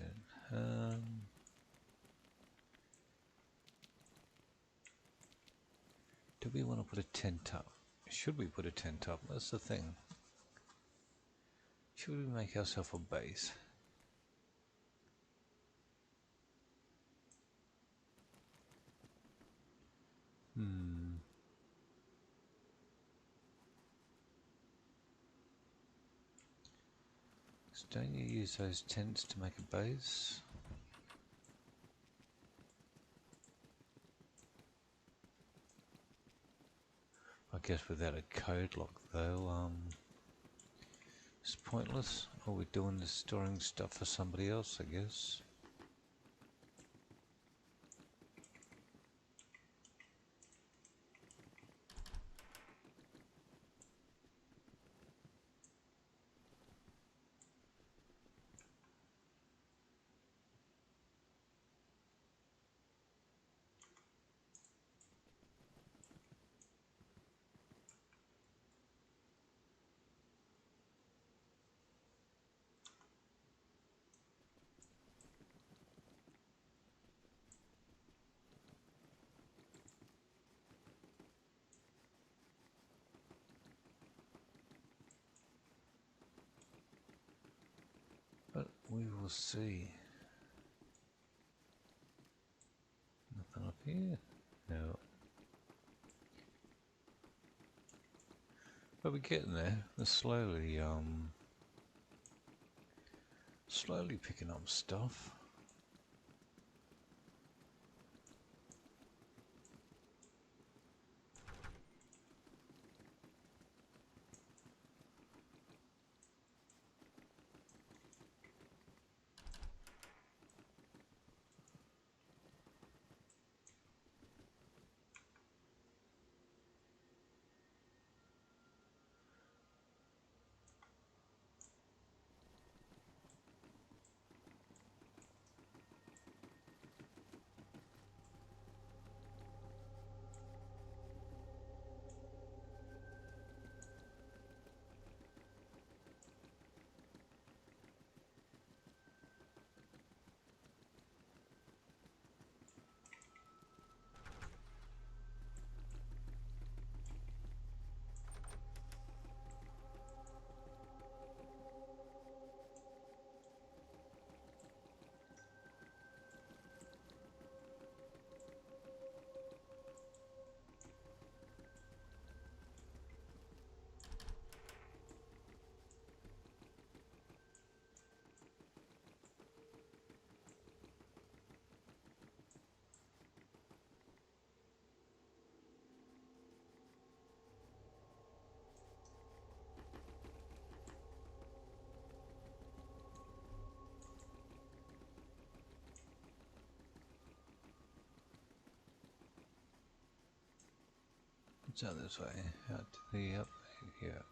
Speaker 2: Do we want to put a tent up? Should we put a tent up? That's the thing. Should we make ourselves a base? So don't you use those tents to make a base? I guess without a code lock though, it's pointless. All we're doing is storing stuff for somebody else, I guess. But we will see. Nothing up here? No. But we're getting there. We're slowly picking up stuff. It's out this way. Out to the up here.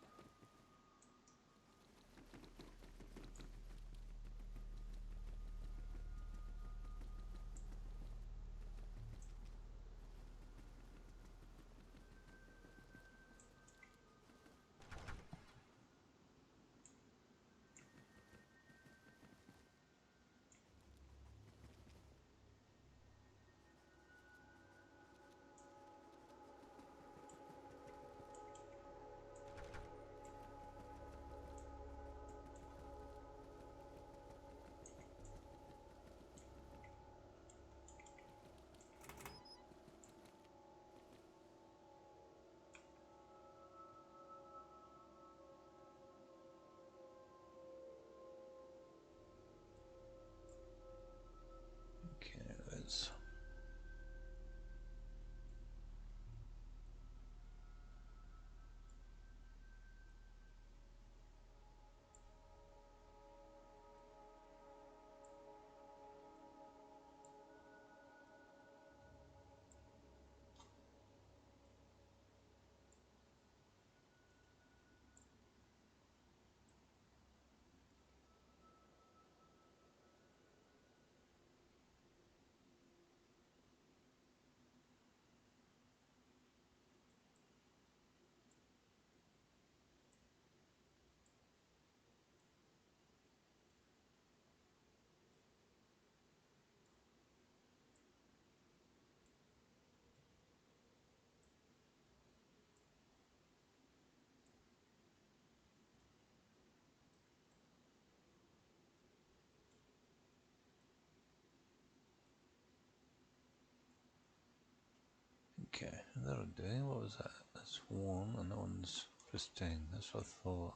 Speaker 2: Okay, that'll do. What was that? That's warm and that one's pristine. That's what I thought.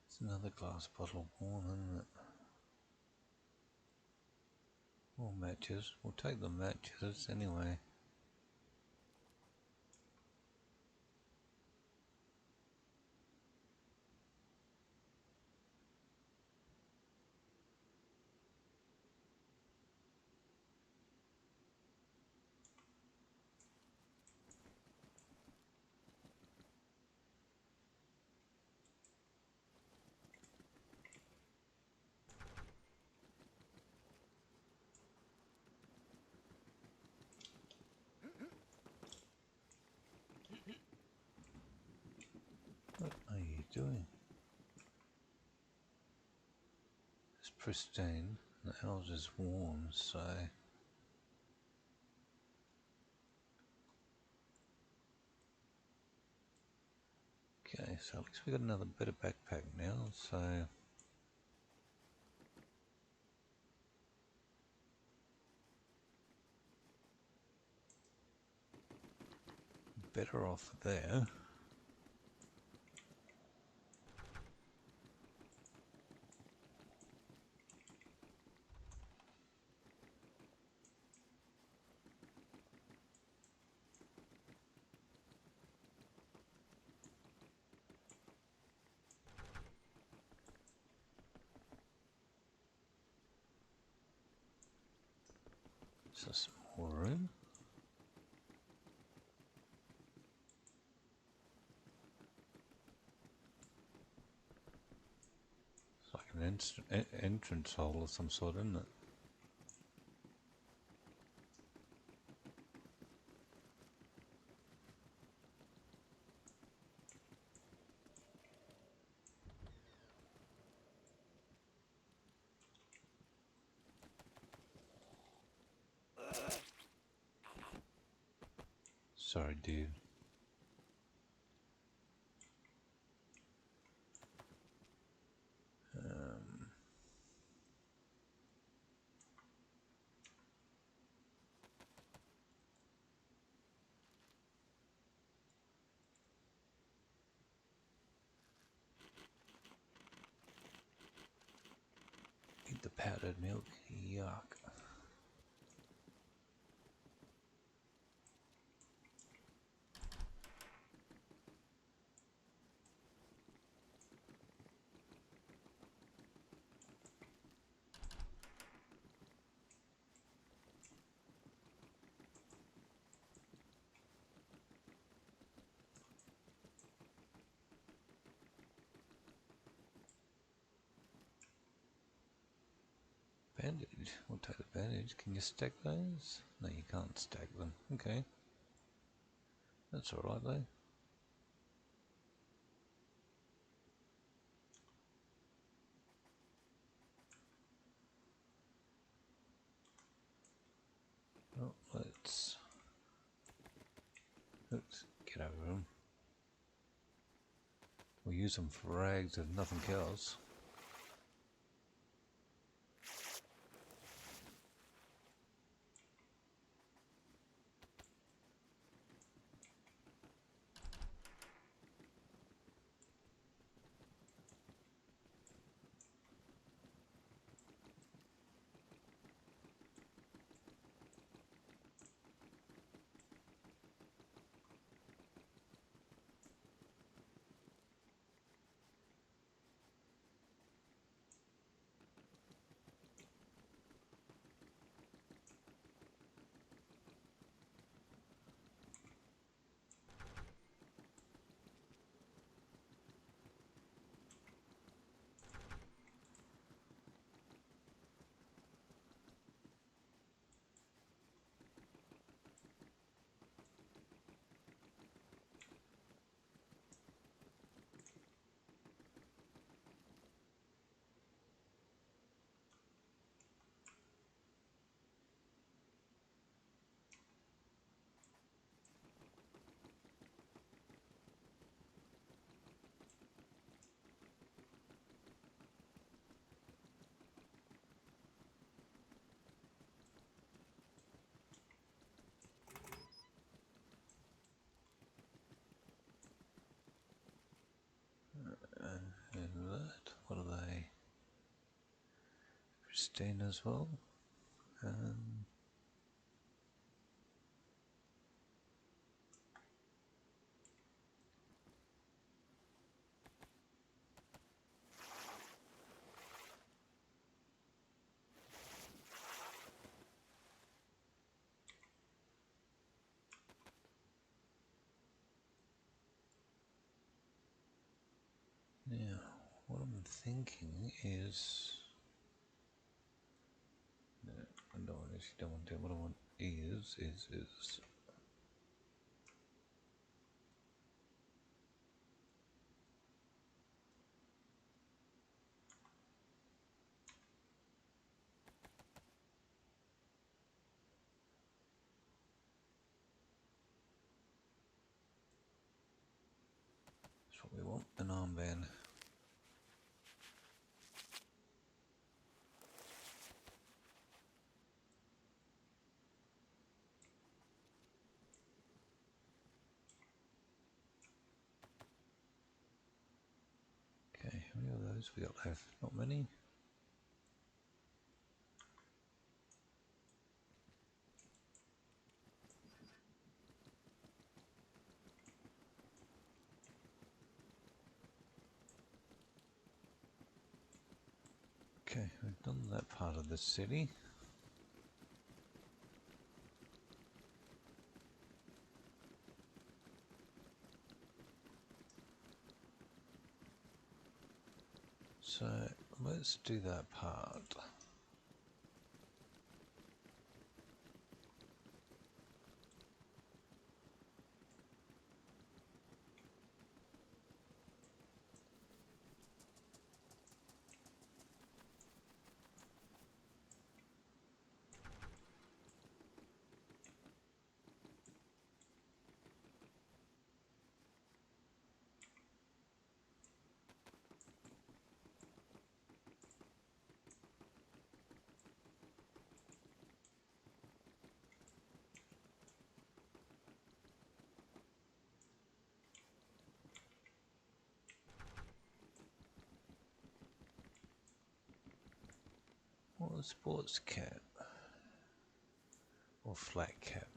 Speaker 2: It's another glass bottle warm, isn't it? More matches. We'll take the matches anyway. What are you doing? It's pristine. The house is warm, so... Okay, so at least we got another bit of backpack now, so... better off there. So some more room. It's like an entrance hole of some sort, isn't it? Sorry, dude. Eat the powdered milk. Yuck. Bandage. We'll take the bandage. Can you stack those? No, you can't stack them. Okay. That's alright though. Well, let's get over them. We'll use them for rags if nothing else. pristine as well. Now, what I'm thinking is, no, I actually don't want to. What I want is that's what we want, an armband. Okay, how many of those we got left? Not many. Okay, we've done that part of the city. So let's do that part. What a sports cap or flat cap.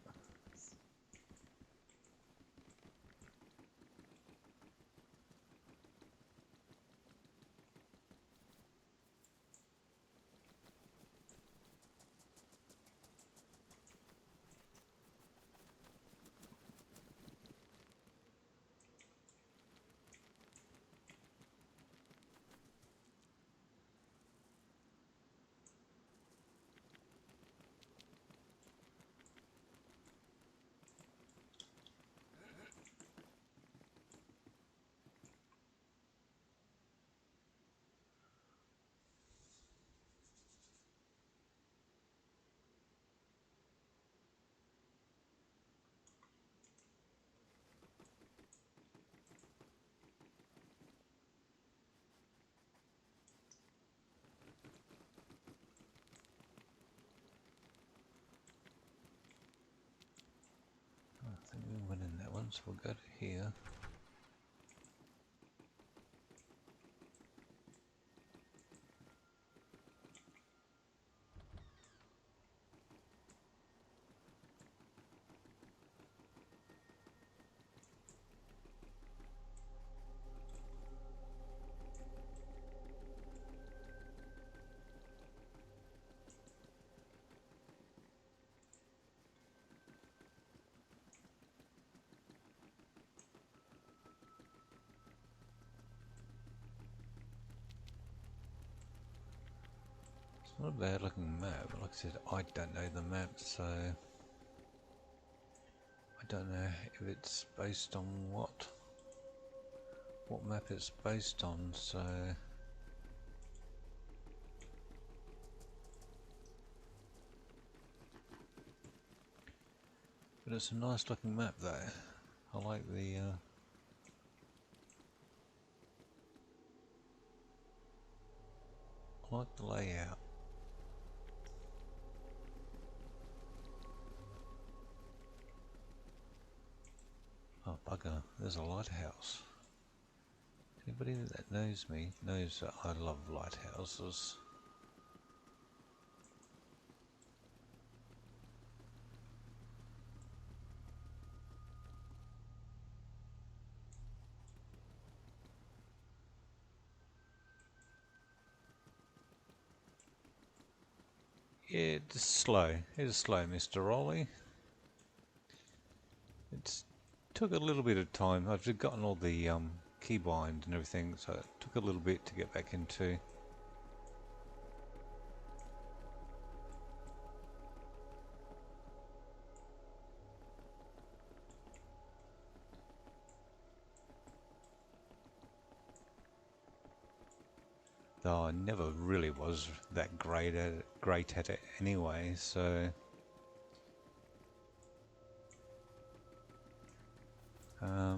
Speaker 2: I think we went in that one, so we'll go to here. It's not a bad looking map, but like I said, I don't know the map, so I don't know if it's based on what map it's based on, so but it's a nice looking map though. I like the layout. Oh bugger, there's a lighthouse. Anybody that knows me knows that I love lighthouses. It's slow. It's slow, Mr. Rolly. It's took a little bit of time. I've gotten all the keybind and everything, so it took a little bit to get back into. Though I never really was that great at it anyway, so I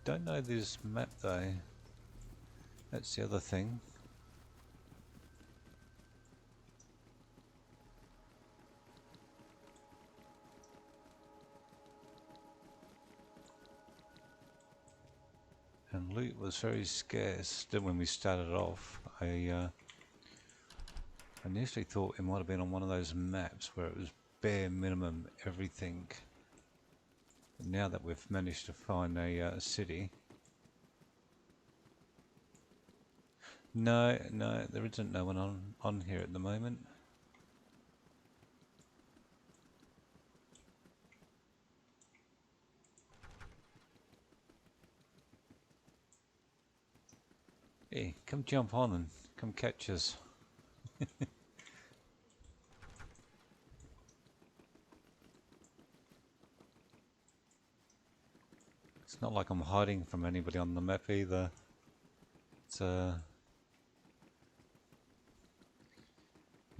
Speaker 2: don't know this map though. That's the other thing. And loot was very scarce when we started off. I initially thought it might have been on one of those maps where it was bare minimum everything. But now that we've managed to find a city. No, there isn't no one on here at the moment. Hey, come jump on and come catch us. It's not like I'm hiding from anybody on the map either. It's no,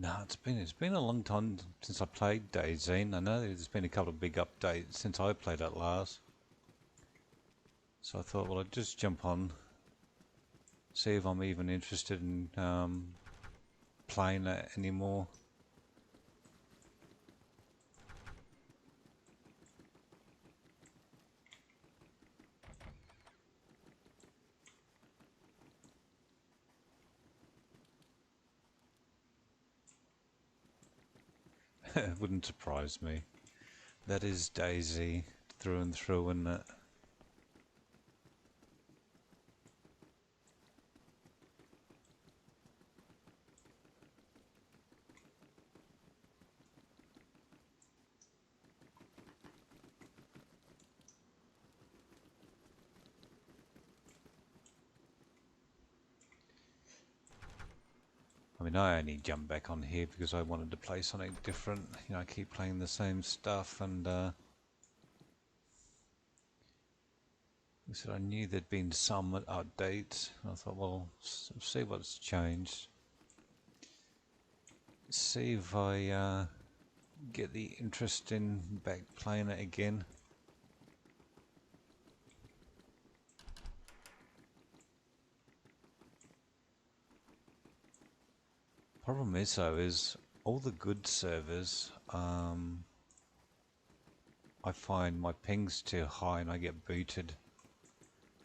Speaker 2: it's been a long time since I played DayZ. I know there's been a couple of big updates since I played it last. So I thought, well, I'd just jump on, see if I'm even interested in playing it anymore. It wouldn't surprise me. That is DayZ through and through, isn't it? I mean, I only jumped back on here because I wanted to play something different. You know, I keep playing the same stuff, and I knew there'd been some updates. And I thought, well, see what's changed. See if I get the interest in back playing it again. Problem is though, is all the good servers, I find my ping's too high and I get booted.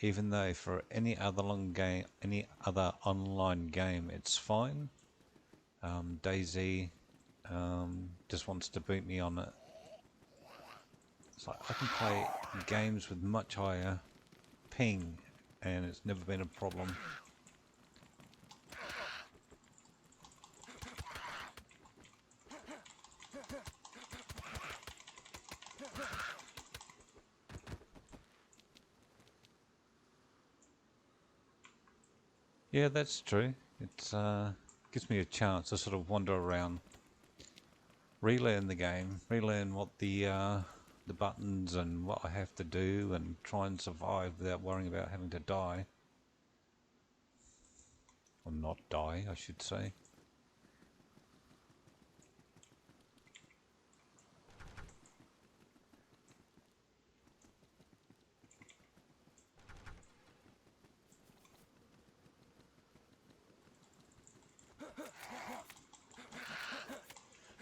Speaker 2: Even though for any other online game, it's fine. DayZ just wants to boot me on it. It's like I can play games with much higher ping, and it's never been a problem. Yeah, that's true. It gives me a chance to sort of wander around, relearn the game, relearn what the buttons and what I have to do, and try and survive without worrying about having to die. Or not die, I should say.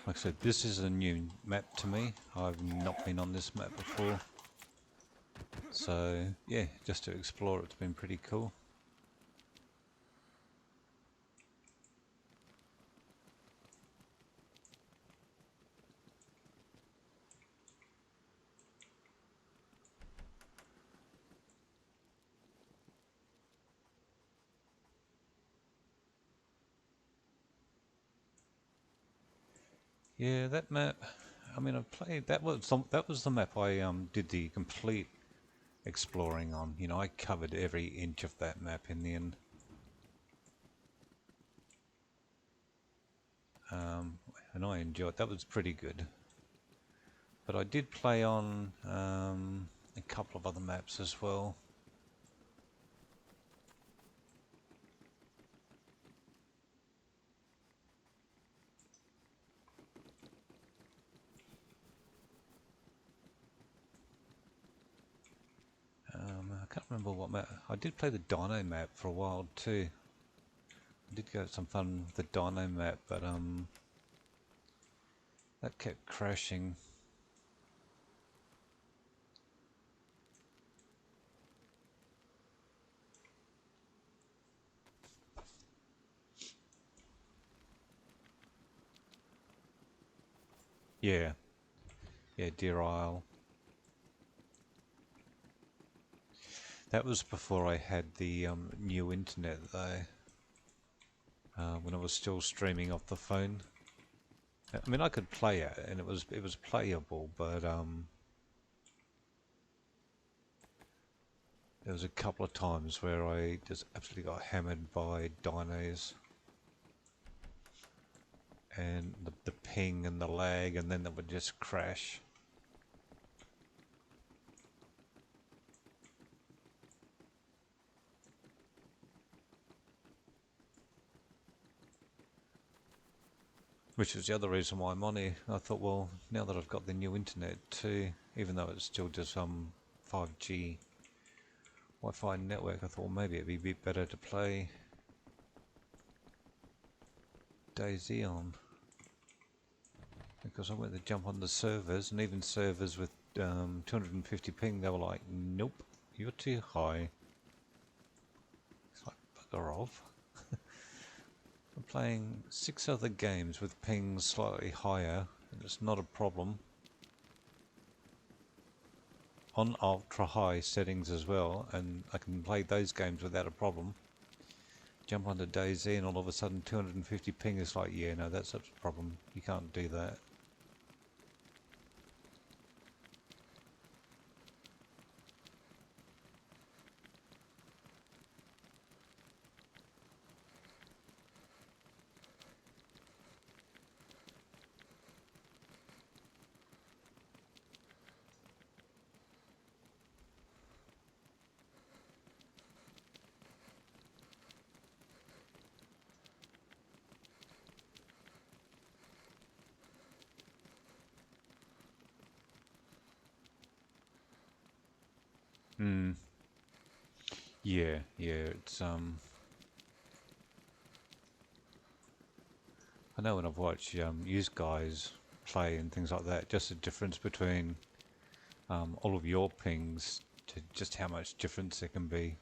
Speaker 2: Like I said, this is a new map to me. I've not been on this map before. So, yeah, just to explore it's been pretty cool. Yeah, that map. I mean, I played. That was the map I did the complete exploring on. You know, I covered every inch of that map in the end. And I enjoyed. That was pretty good. But I did play on a couple of other maps as well. I can't remember what map. I did play the Dino map for a while too. I did get some fun with the Dino map, but that kept crashing. Yeah, yeah, Deer Isle. That was before I had the new internet though. When I was still streaming off the phone. I mean, I could play it, and it was playable, but there was a couple of times where I just absolutely got hammered by dinos, and the ping and the lag, and then it would just crash. Which was the other reason why I'm on here. I thought, well, now that I've got the new internet too, even though it's still just 5G Wi-Fi network, I thought, well, maybe it'd be a bit better to play DayZ on. Because I went to jump on the servers, and even servers with 250 ping, they were like, nope, you're too high. It's like, bugger off. I'm playing 6 other games with pings slightly higher, and it's not a problem. On ultra high settings as well, and I can play those games without a problem. Jump onto DayZ and all of a sudden 250 ping is like, yeah, no, that's a problem. You can't do that. Yeah, it's I know when I've watched you guys play and things like that, just the difference between all of your pings to just how much difference there can be.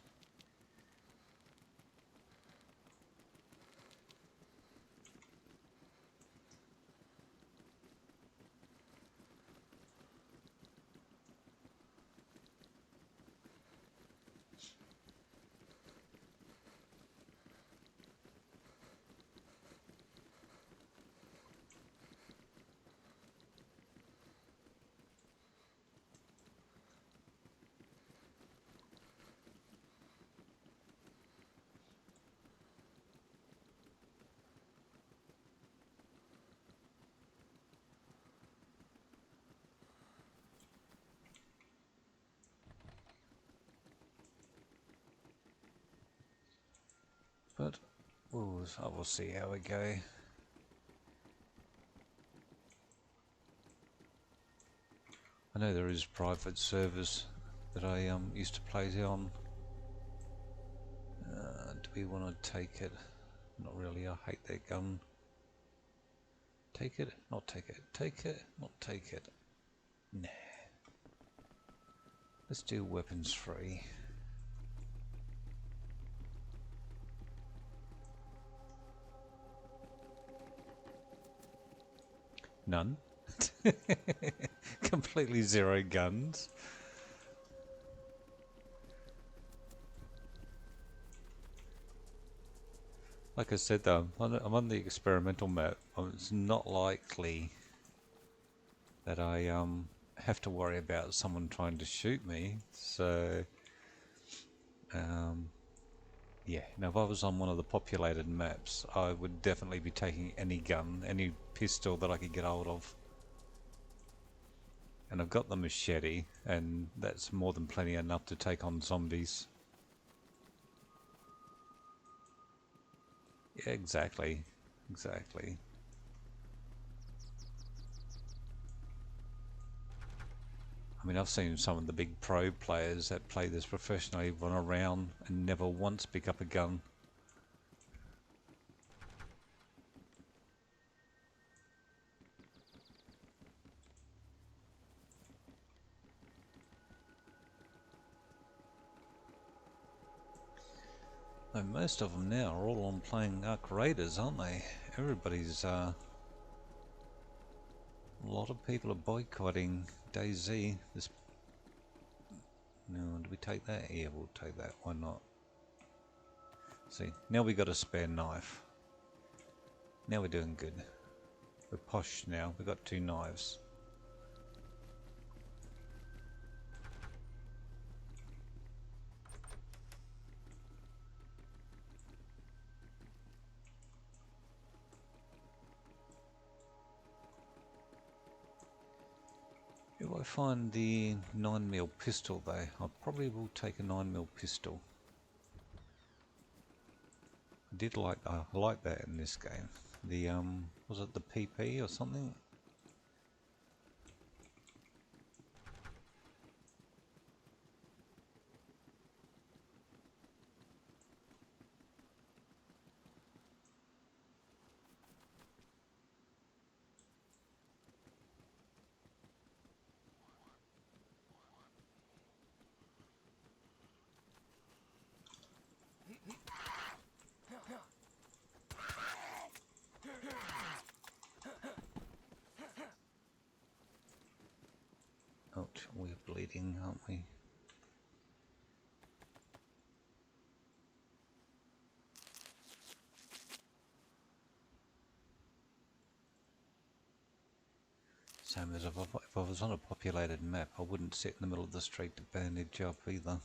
Speaker 2: But I will see how we go. I know there is private servers that I used to play on. Do we want to take it? Not really. I hate that gun. Take it, not take it. Take it, not take it. Nah. Let's do weapons free. None. Completely zero guns. Like I said though, I'm on the experimental map. It's not likely that I have to worry about someone trying to shoot me. So yeah, now if I was on one of the populated maps, I would definitely be taking any gun, any pistol that I could get hold of. And I've got the machete, and that's more than plenty enough to take on zombies. Yeah, exactly. Exactly. I mean, I've seen some of the big pro players that play this professionally run around and never once pick up a gun. Though most of them now are all on playing Arc Raiders, aren't they? Everybody's, a lot of people are boycotting DayZ. This, no, do we take that? Yeah, we'll take that. Why not? See, now we got a spare knife. Now we're doing good. We're posh now. We've got 2 knives. If I find the 9mm pistol though, I probably will take a 9mm pistol. I like that in this game. The was it the PP or something? Ouch, we're bleeding, aren't we? Same as if I was on a populated map, I wouldn't sit in the middle of the street to bandage up either.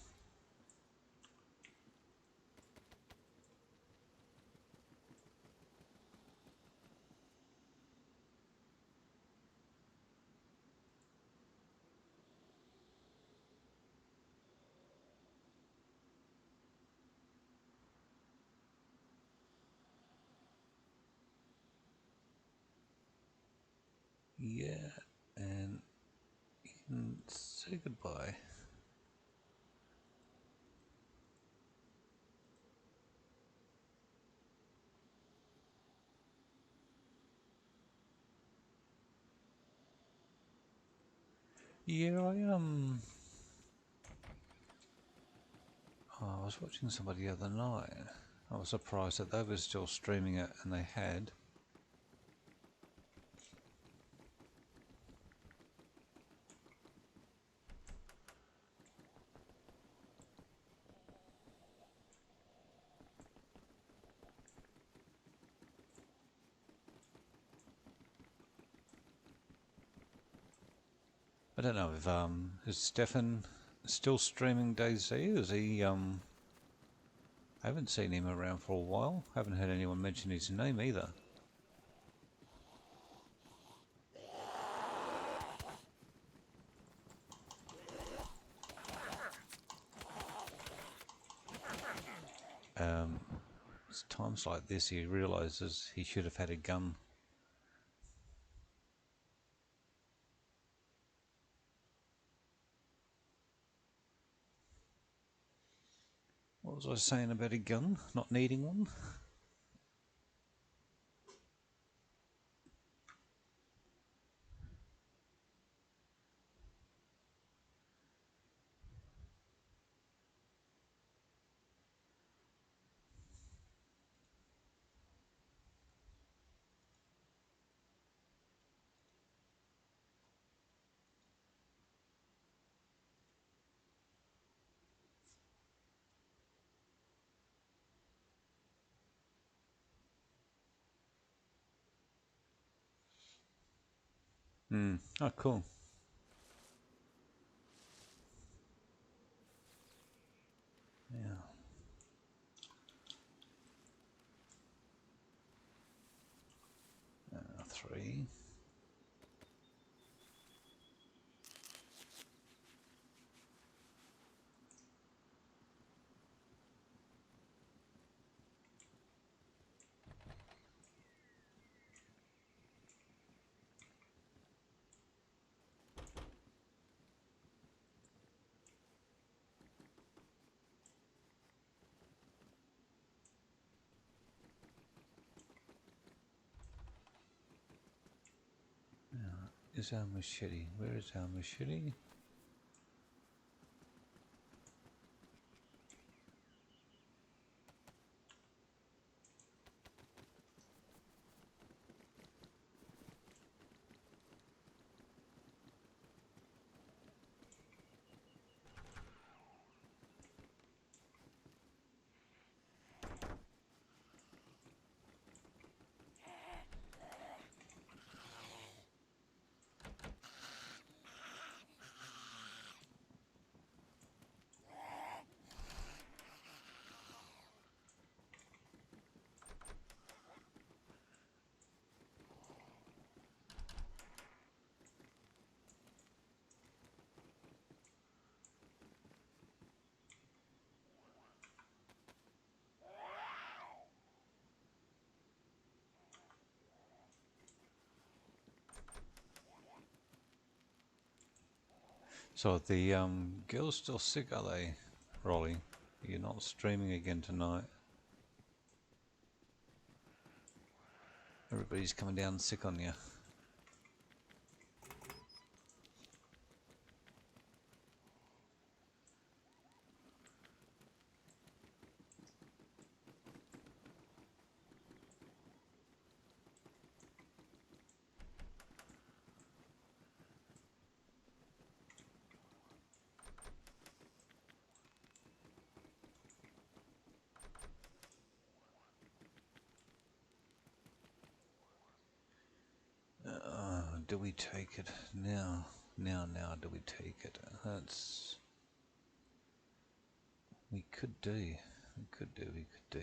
Speaker 2: Yeah, and you can say goodbye. Yeah, I was watching somebody the other night. I was surprised that they were still streaming it, and they had. I don't know if is Stefan still streaming DayZ? Is he I haven't seen him around for a while. Haven't heard anyone mention his name either. It's times like this he realizes he should have had a gun. What was I saying about a gun? Not needing one? Oh, cool. Yeah. 3. Is our machete? Where is our machete? So the girls still sick, are they, Rolly? You're not streaming again tonight. Everybody's coming down sick on you. Do we take it now? Now, do we take it? That's... We could do. We could do.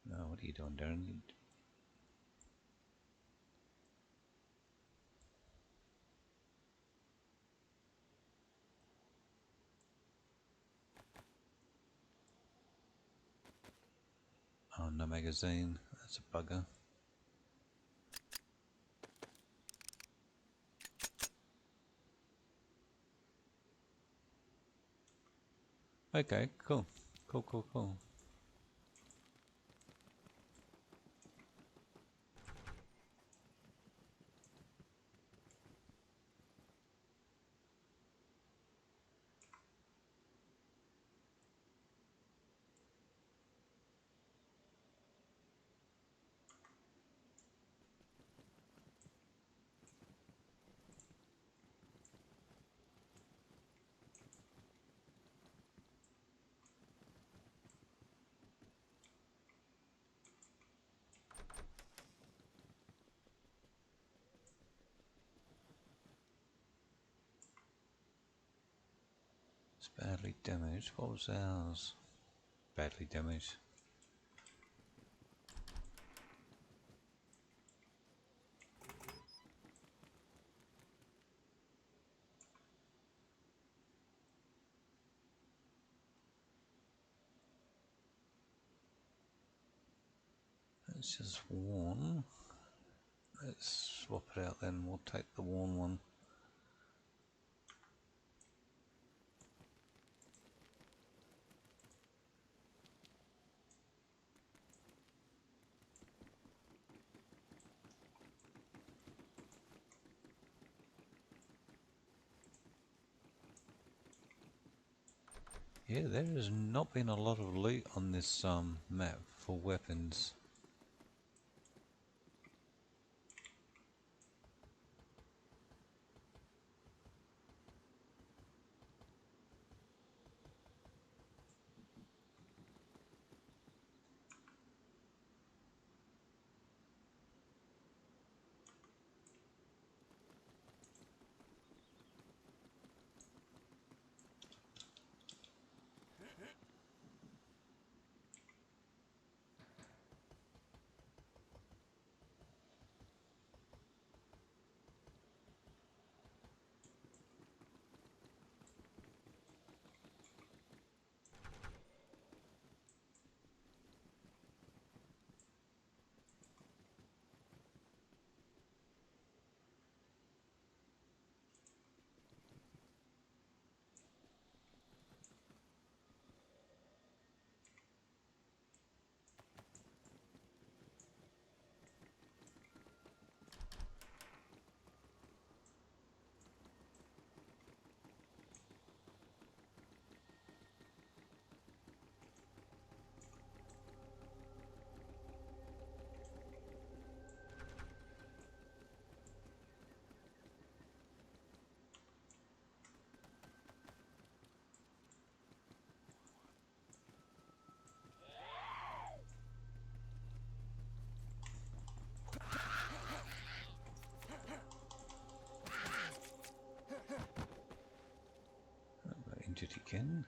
Speaker 2: No, what are you doing, Darren? Oh, no magazine. That's a bugger. Okay, cool. Cool. It's badly damaged. What was ours? Badly damaged. It's just worn. Let's swap it out then. We'll take the worn one. Yeah, there has not been a lot of loot on this map for weapons. it again.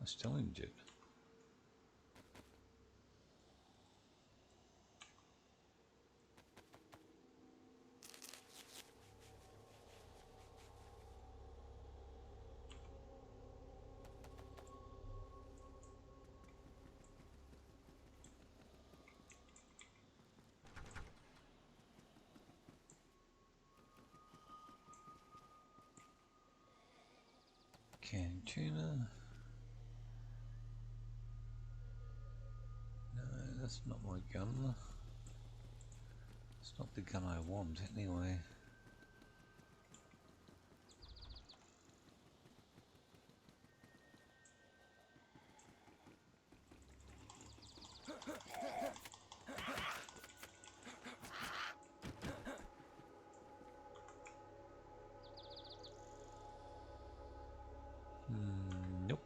Speaker 2: I'm still injured. Canned tuna. No, that's not my gun. It's not the gun I want anyway. Nope.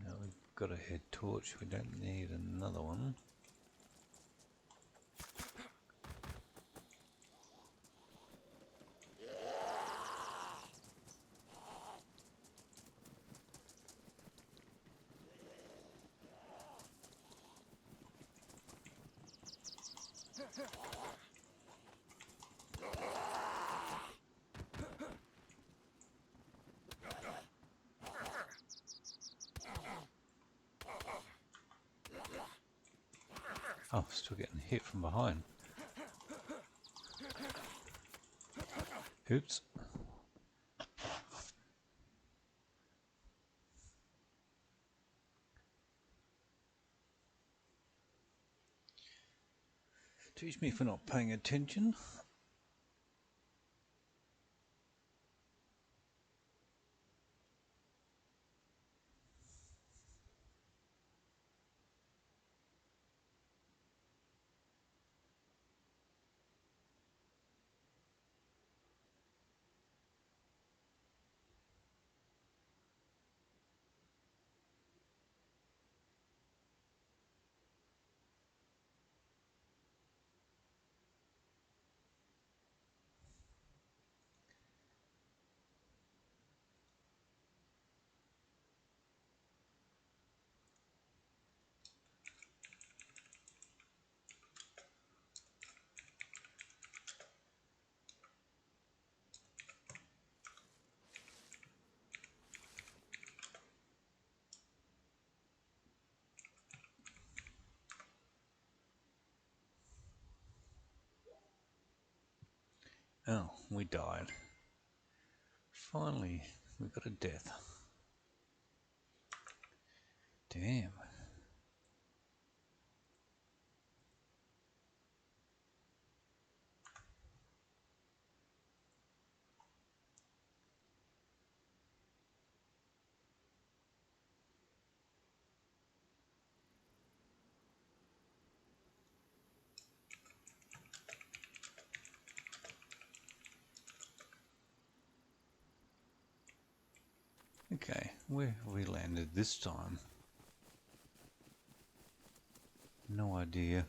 Speaker 2: Now we've got a head torch. We don't need another one. Oh, still getting hit from behind. Oops. Teach me for not paying attention. Oh, we died. Finally, we got a death. Damn. Okay, where have we landed this time? No idea.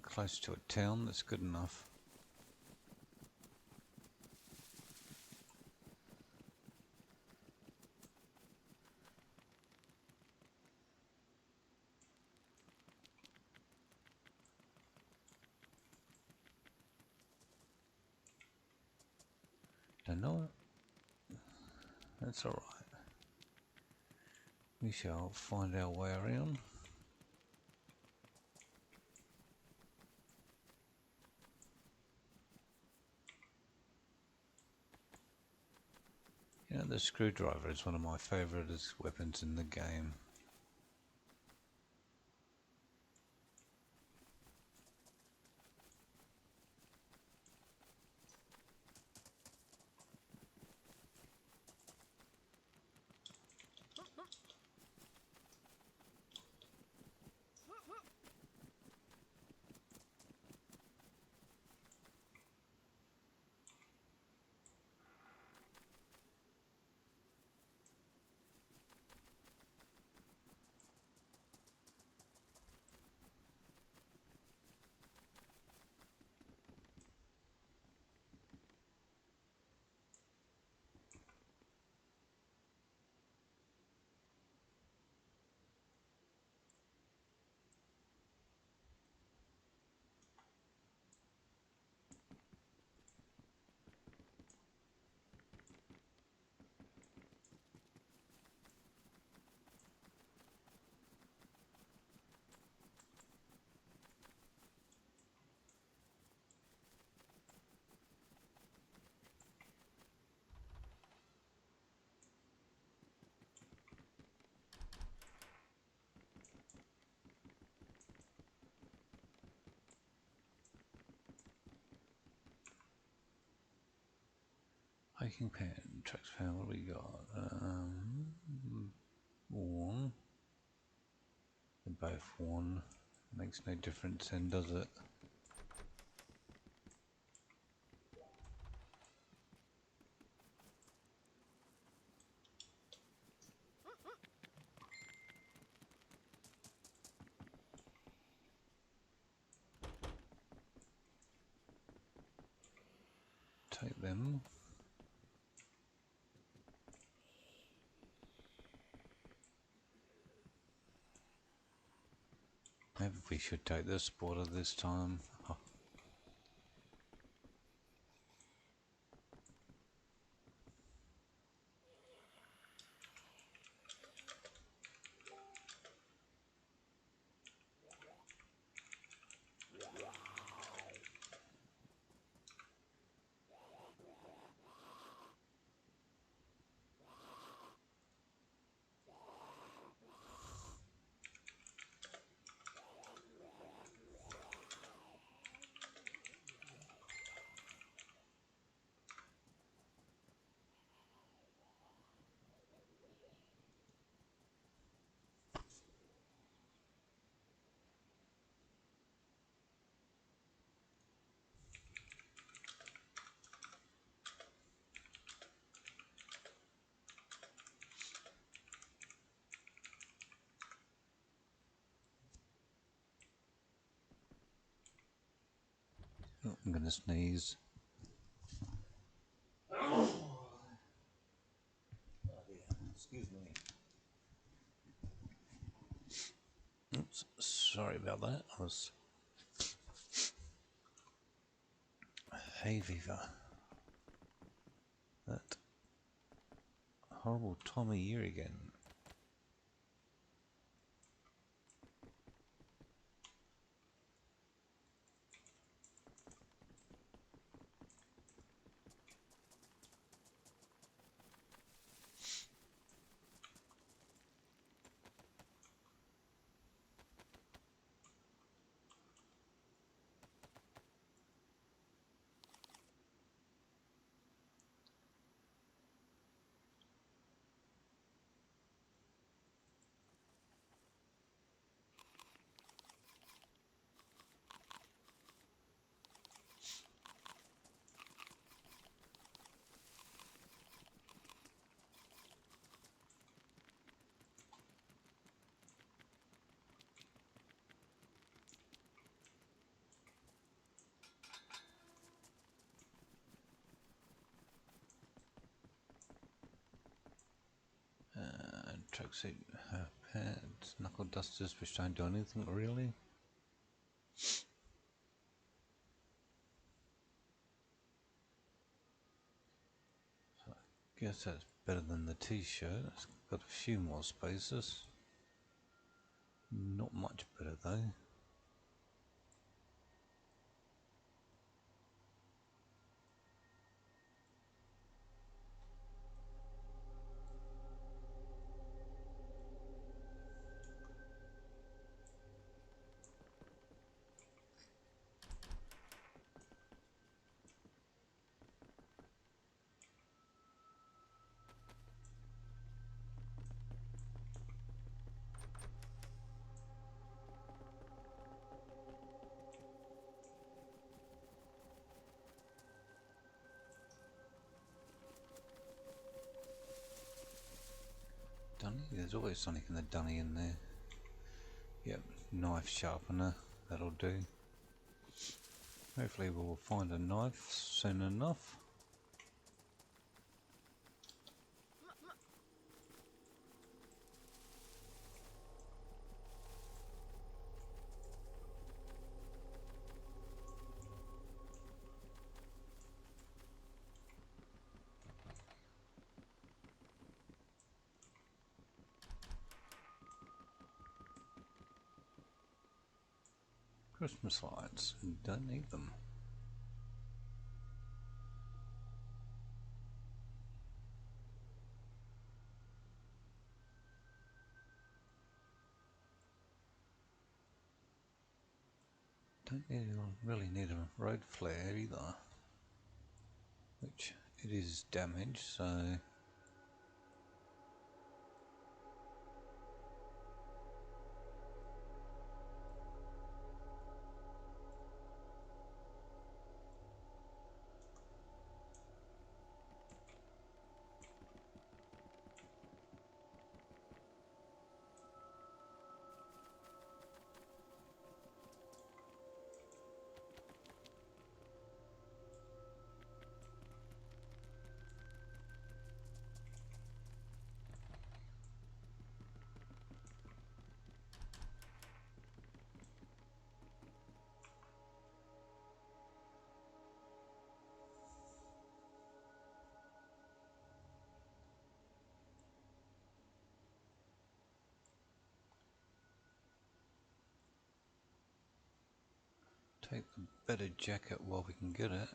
Speaker 2: Close to a town, that's good enough. I know it. That's alright. We shall find our way around. You know, the screwdriver is one of my favourite weapons in the game. Hiking pen, tracks found, what do we got? One. They're both one. Makes no difference then, does it? Take them. Maybe we should take the spotter this time. Oh. Oh, I'm gonna sneeze. Excuse me. Oops, sorry about that. I was hay fever. That horrible time of year again. Tracksuit, pants, knuckle dusters, which don't do anything really. Guess that's better than the t-shirt. It's got a few more spaces. Not much better though. Dunny? There's always something in the dunny in there. Yep, knife sharpener. That'll do. Hopefully we'll find a knife soon enough. Christmas lights. Don't need them. Don't really need a road flare either. Which it is damaged, so take the better jacket while we can get it.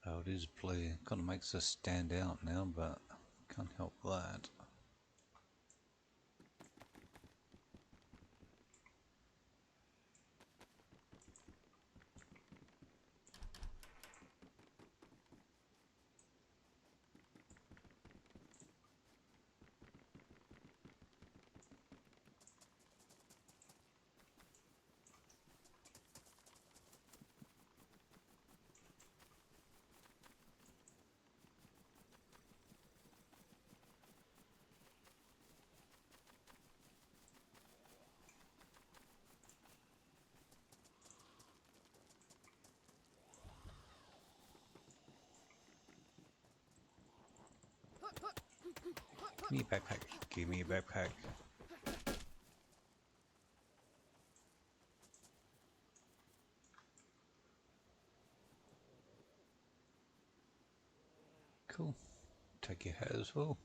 Speaker 2: Oh, it is blue. Kind of makes us stand out now, but can't help that. Give me a backpack. Give me a backpack. Cool. Take your hat as well.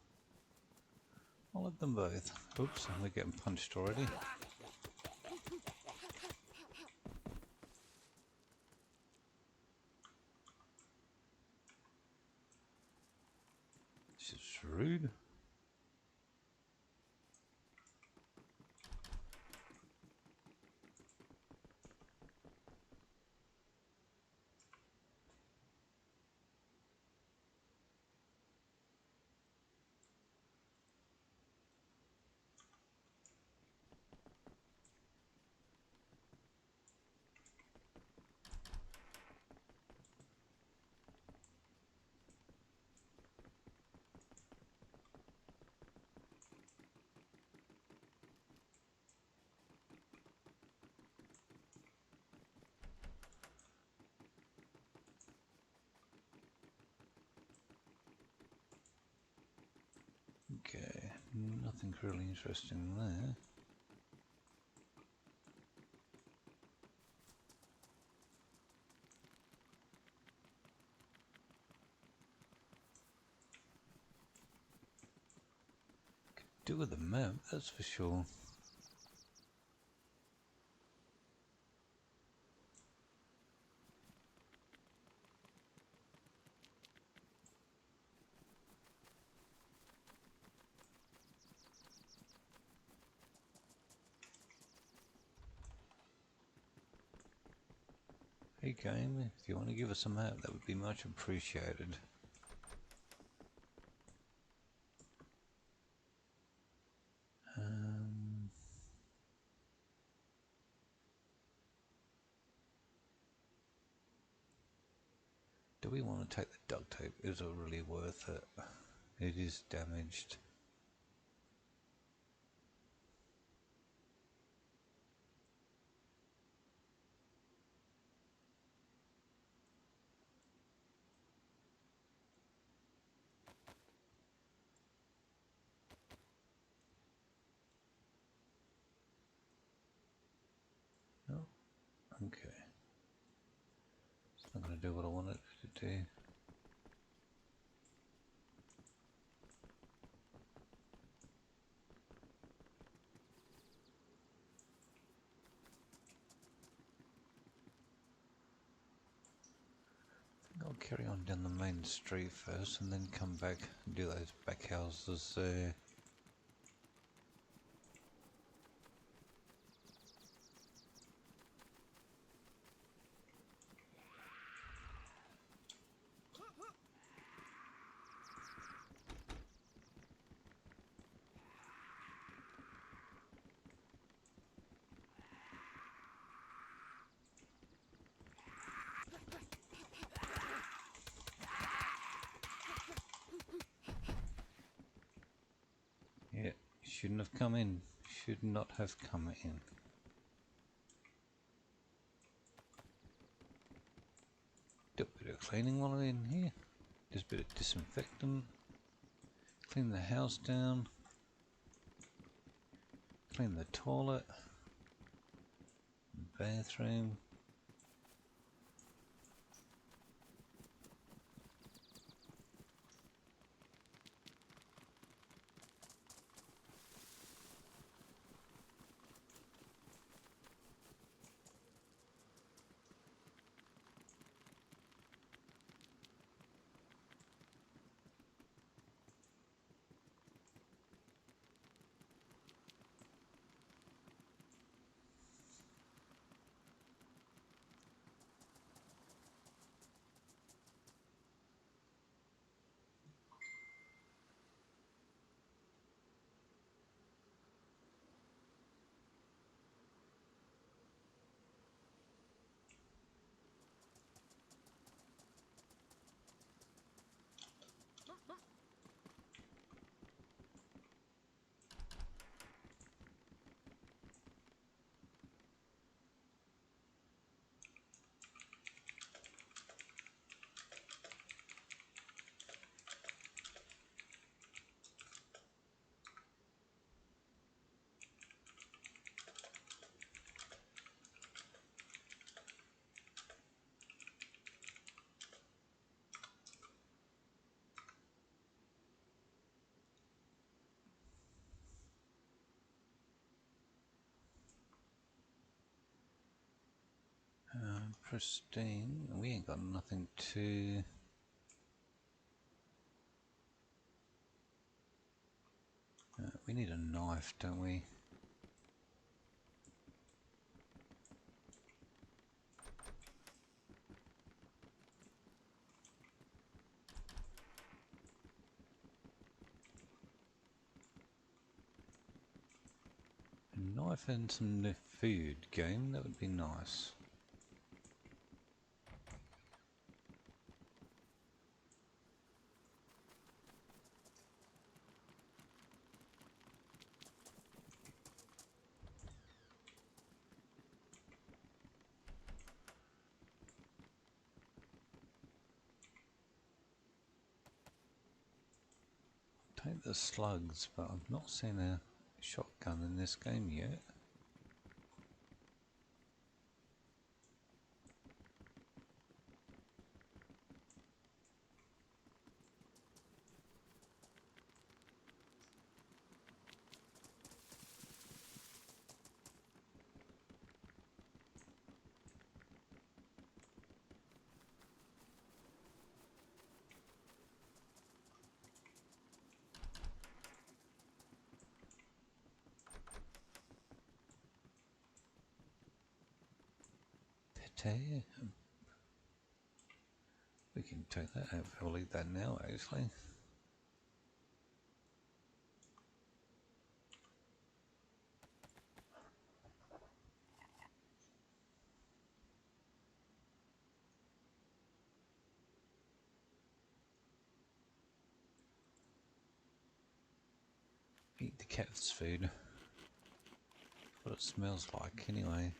Speaker 2: I'll have them both. Oops, we're getting punched already. This is rude. Okay, nothing really interesting there. do with the map, that's for sure. Hey game, if you want to give us a map, that would be much appreciated. Do we want to take the duct tape? Is it really worth it? It is damaged. No? Okay. It's not going to do what I want it to do. I'll carry on down the main street first and then come back and do those back houses there. Yeah, shouldn't have come in. Should not have come in. Do a bit of cleaning while I'm in here. Just a bit of disinfectant. Clean the house down. Clean the toilet. Bathroom. Pristine. We ain't got nothing to... we need a knife, don't we? A knife and some food, game, that would be nice. Take the slugs, but I've not seen a shotgun in this game yet. pate. We can take that out. We'll eat that now, actually. Eat the cat's food. What it smells like, anyway.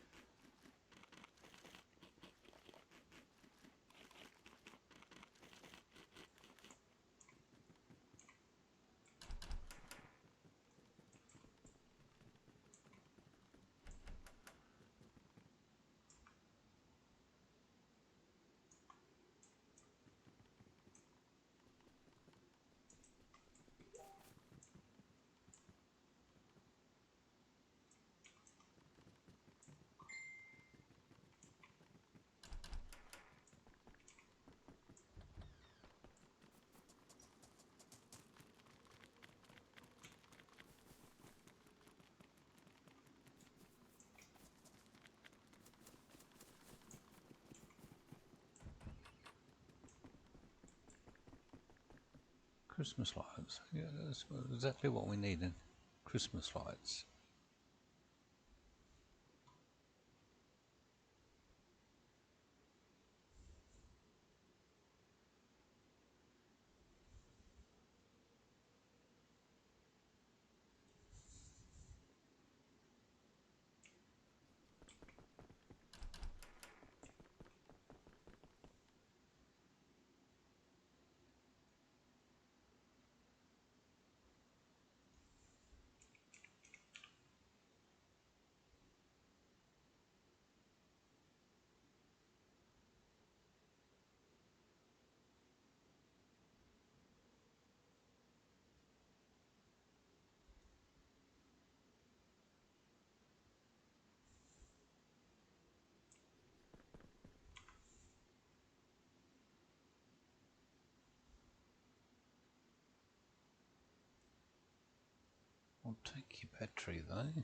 Speaker 2: Christmas lights. Yeah, that's exactly what we needed. Christmas lights. I'll take your battery though.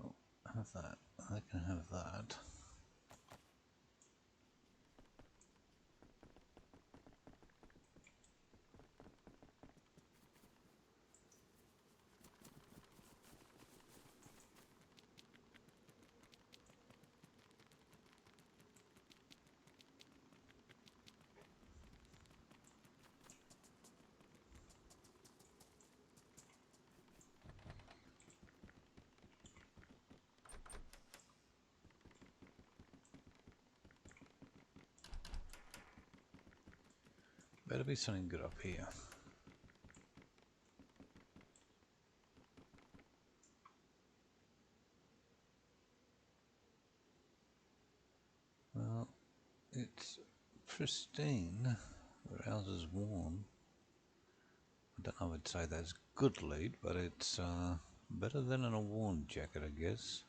Speaker 2: Oh, have that. I can have that. Better be something good up here. Well, it's pristine, where ours is warm. I don't know if I'd say that's good loot, but it's better than in a worn jacket, I guess.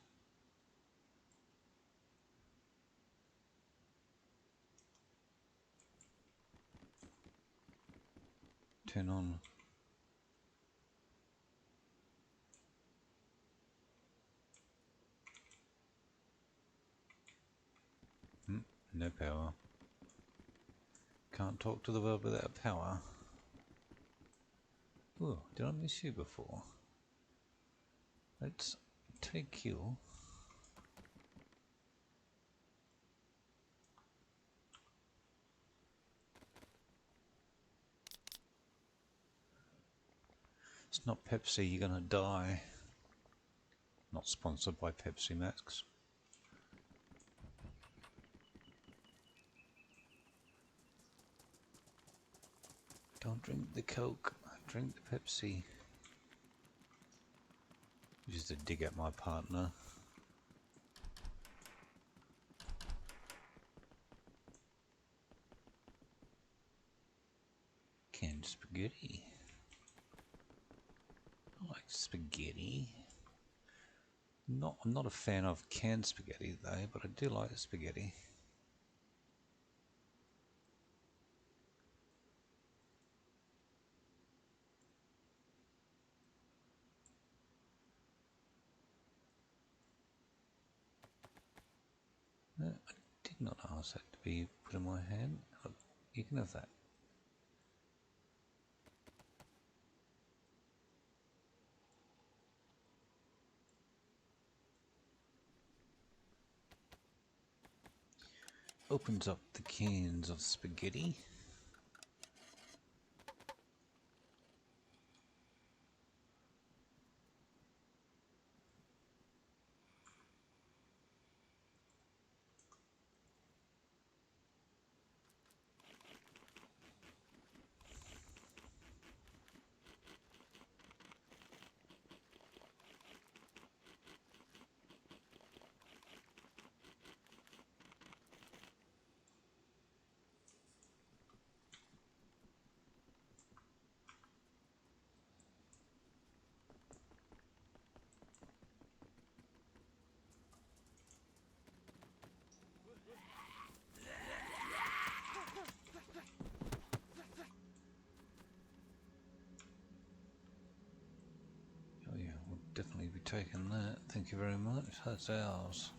Speaker 2: Turn on. No power. Can't talk to the world without power. Oh, did I miss you before? Let's take you. It's not Pepsi, you're gonna die. Not sponsored by Pepsi Max. Don't drink the Coke, drink the Pepsi. Just to dig at my partner. Canned spaghetti. I like spaghetti. I'm not a fan of canned spaghetti though, but I do like spaghetti. No, I did not ask that to be put in my hand. Oh, you can have that. Opens up the cans of spaghetti. Oh yeah, we'll definitely be taking that. Thank you very much. That's ours.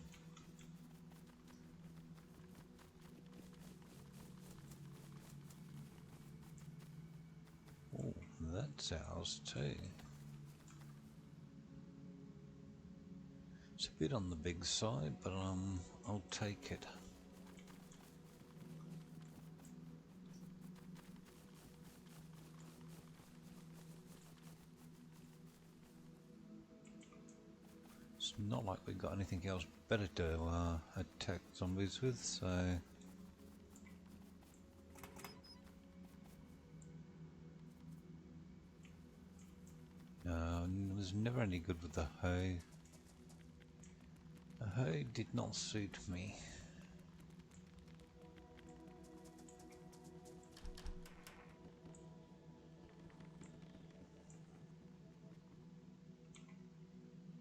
Speaker 2: Oh, that's ours too. It's a bit on the big side, but I'll take it. It's not like we've got anything else better to attack zombies with, so... it was never any good with the hoe. The hoe did not suit me.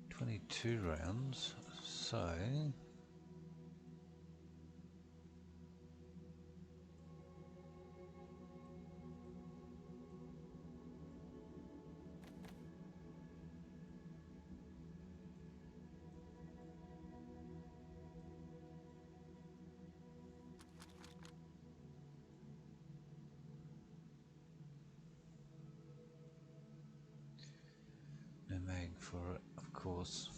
Speaker 2: "22 rounds, so... No mag for it, of course.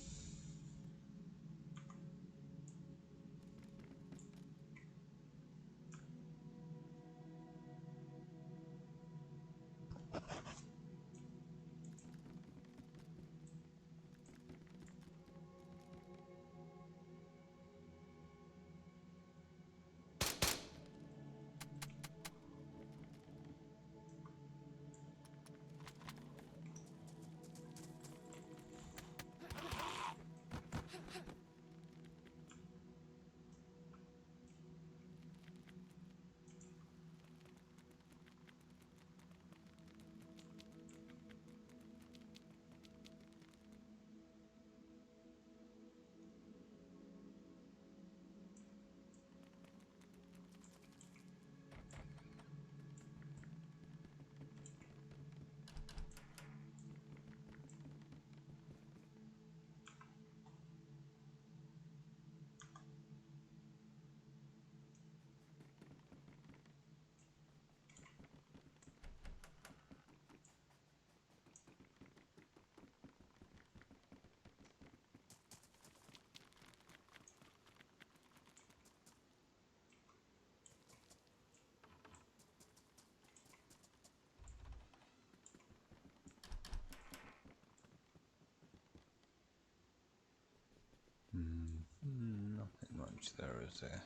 Speaker 2: Nothing much there, is there?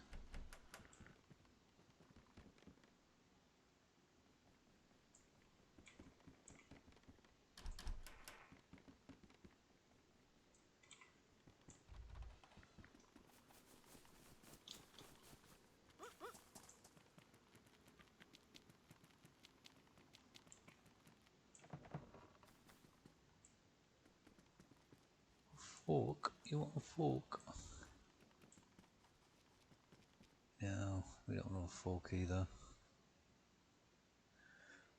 Speaker 2: fork? You want a fork? No, we don't want a fork either.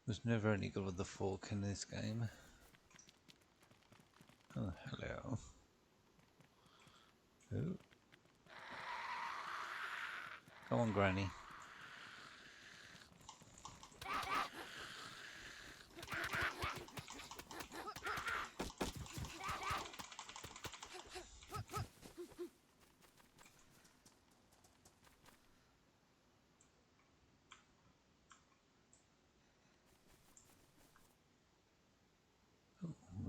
Speaker 2: Was never any good with the fork in this game. Oh, hello. Ooh. Come on, Granny.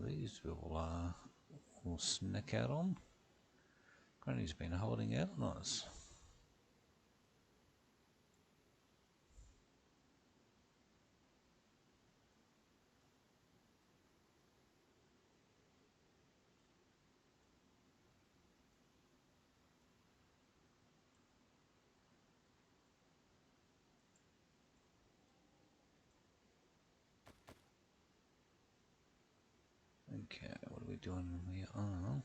Speaker 2: These will snack out on. Granny's been holding out on us. Okay, what are we doing? We are...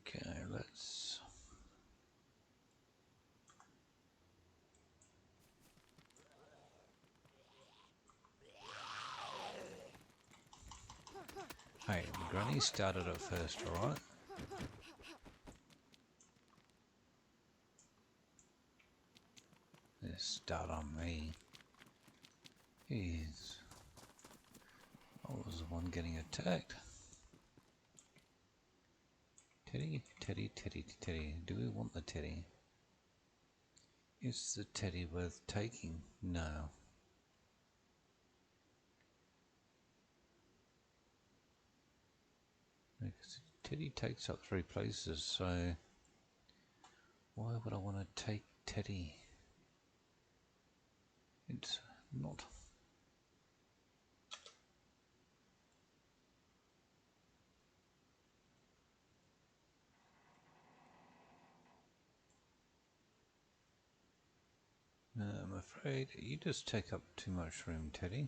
Speaker 2: Okay, let's... Hey, Granny started it first, alright? Let's start on me. Jeez. I was the one getting attacked. Teddy, teddy, teddy, teddy. Do we want the teddy? Is the teddy worth taking? No. Because teddy takes up 3 places, so why would I want to take teddy? It's not. I'm afraid you just take up too much room, Teddy.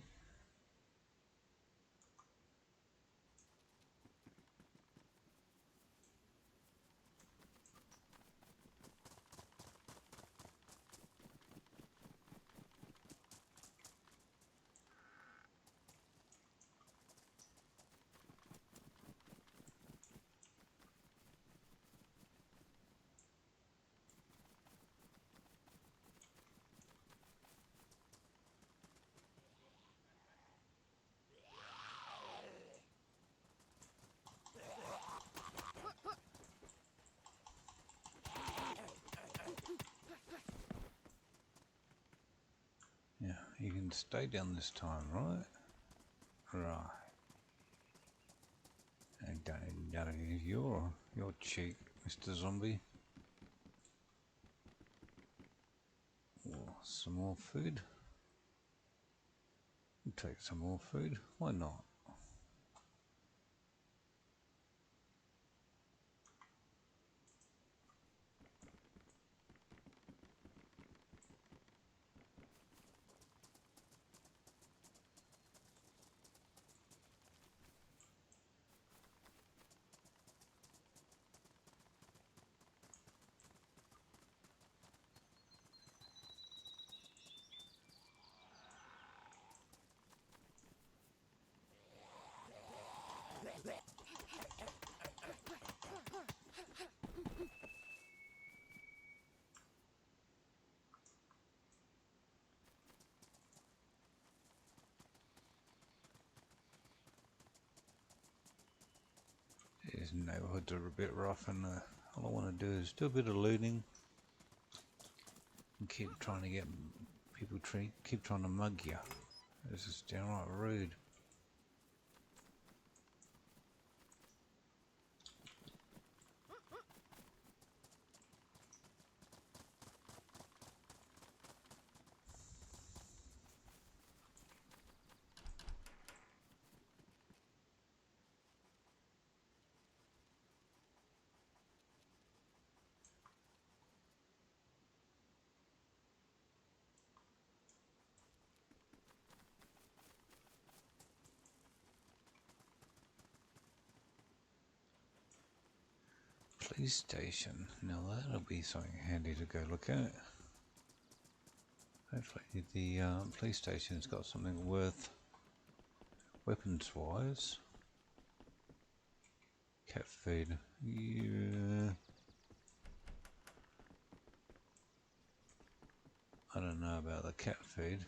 Speaker 2: Yeah, you can stay down this time, right? Right. And don't use your cheek, Mr. Zombie. Oh, some more food. We'll take some more food. Why not? These neighborhoods are a bit rough, and all I want to do is do a bit of looting and keep trying to get people keep trying to mug you. This is downright rude. Police station. Now that'll be something handy to go look at. Hopefully the police station's got something worth weapons wise. Cat feed. Yeah. I don't know about the cat feed.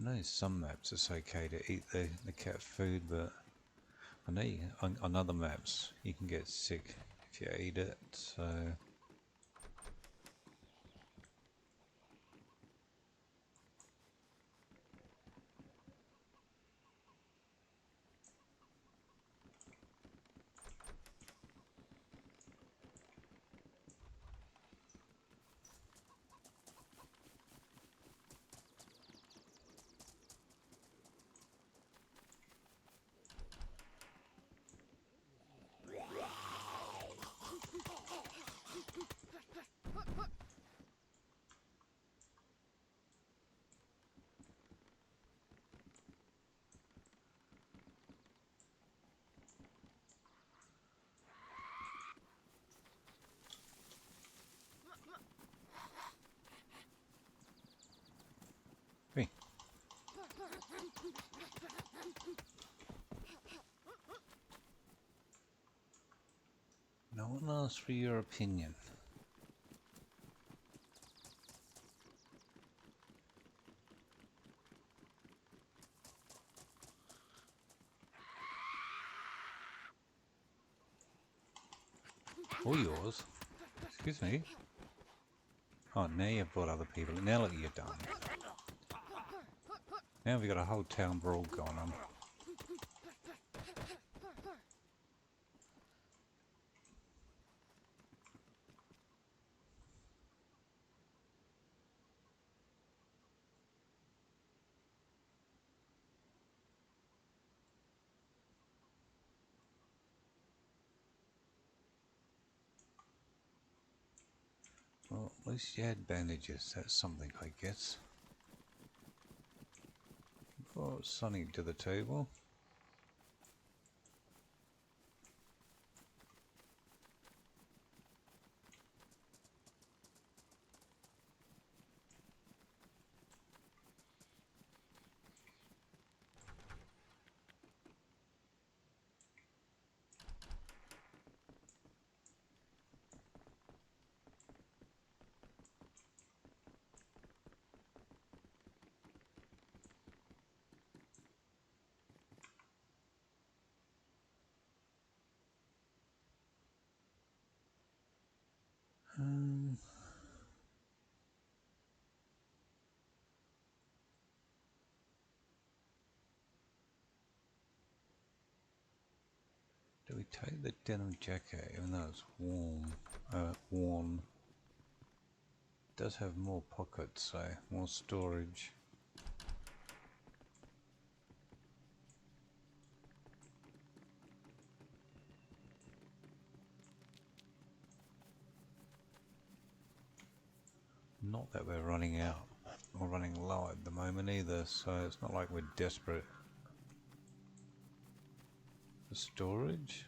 Speaker 2: I know some maps it's okay to eat the cat food, but I know on other maps you can get sick if you eat it, so... Hey. No one asks for your opinion. Or yours. Excuse me. Oh, now you've brought other people. Now look, you're done. Now we've got a whole town brawl going on. Well, at least you had bandages. That's something, I guess. Brought Sonny to the table. Do we take the denim jacket, even though it's worn? It does have more pockets, so more storage. Not that we're running out or running low at the moment either, so it's not like we're desperate for storage.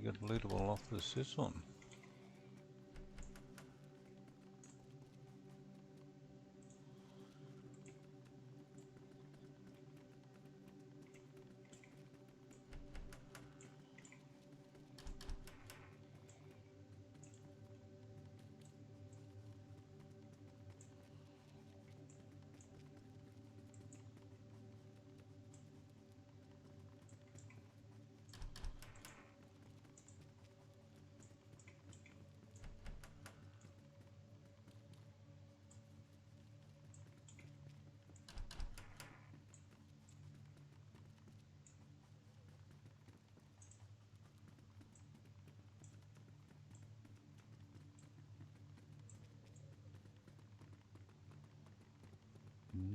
Speaker 2: good lootable off this one.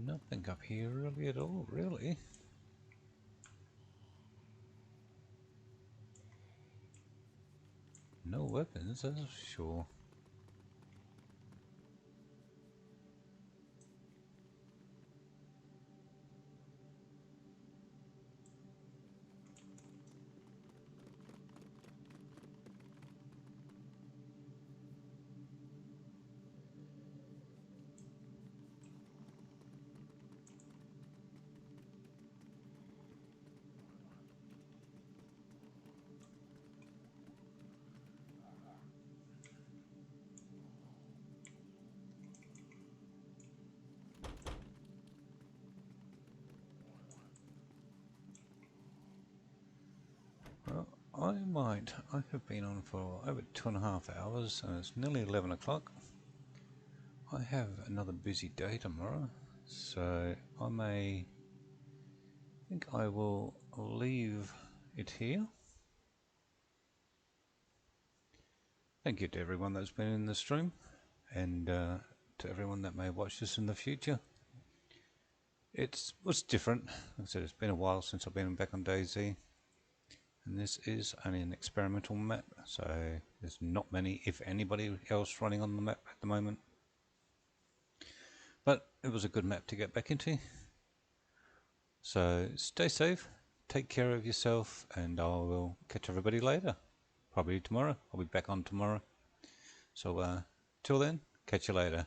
Speaker 2: Nothing up here really at all, really. No weapons, that's for sure. Well, I have been on for over 2.5 hours and it's nearly 11 o'clock. I have another busy day tomorrow, so I think I will leave it here. Thank you to everyone that's been in the stream, and to everyone that may watch this in the future. It was different. Like I said, it's been a while since I've been back on DayZ, and this is only an experimental map, so there's not many, if anybody else, running on the map at the moment. But it was a good map to get back into. So stay safe, take care of yourself, and I will catch everybody later. Probably tomorrow. I'll be back on tomorrow. So till then, catch you later.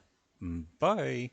Speaker 2: Bye.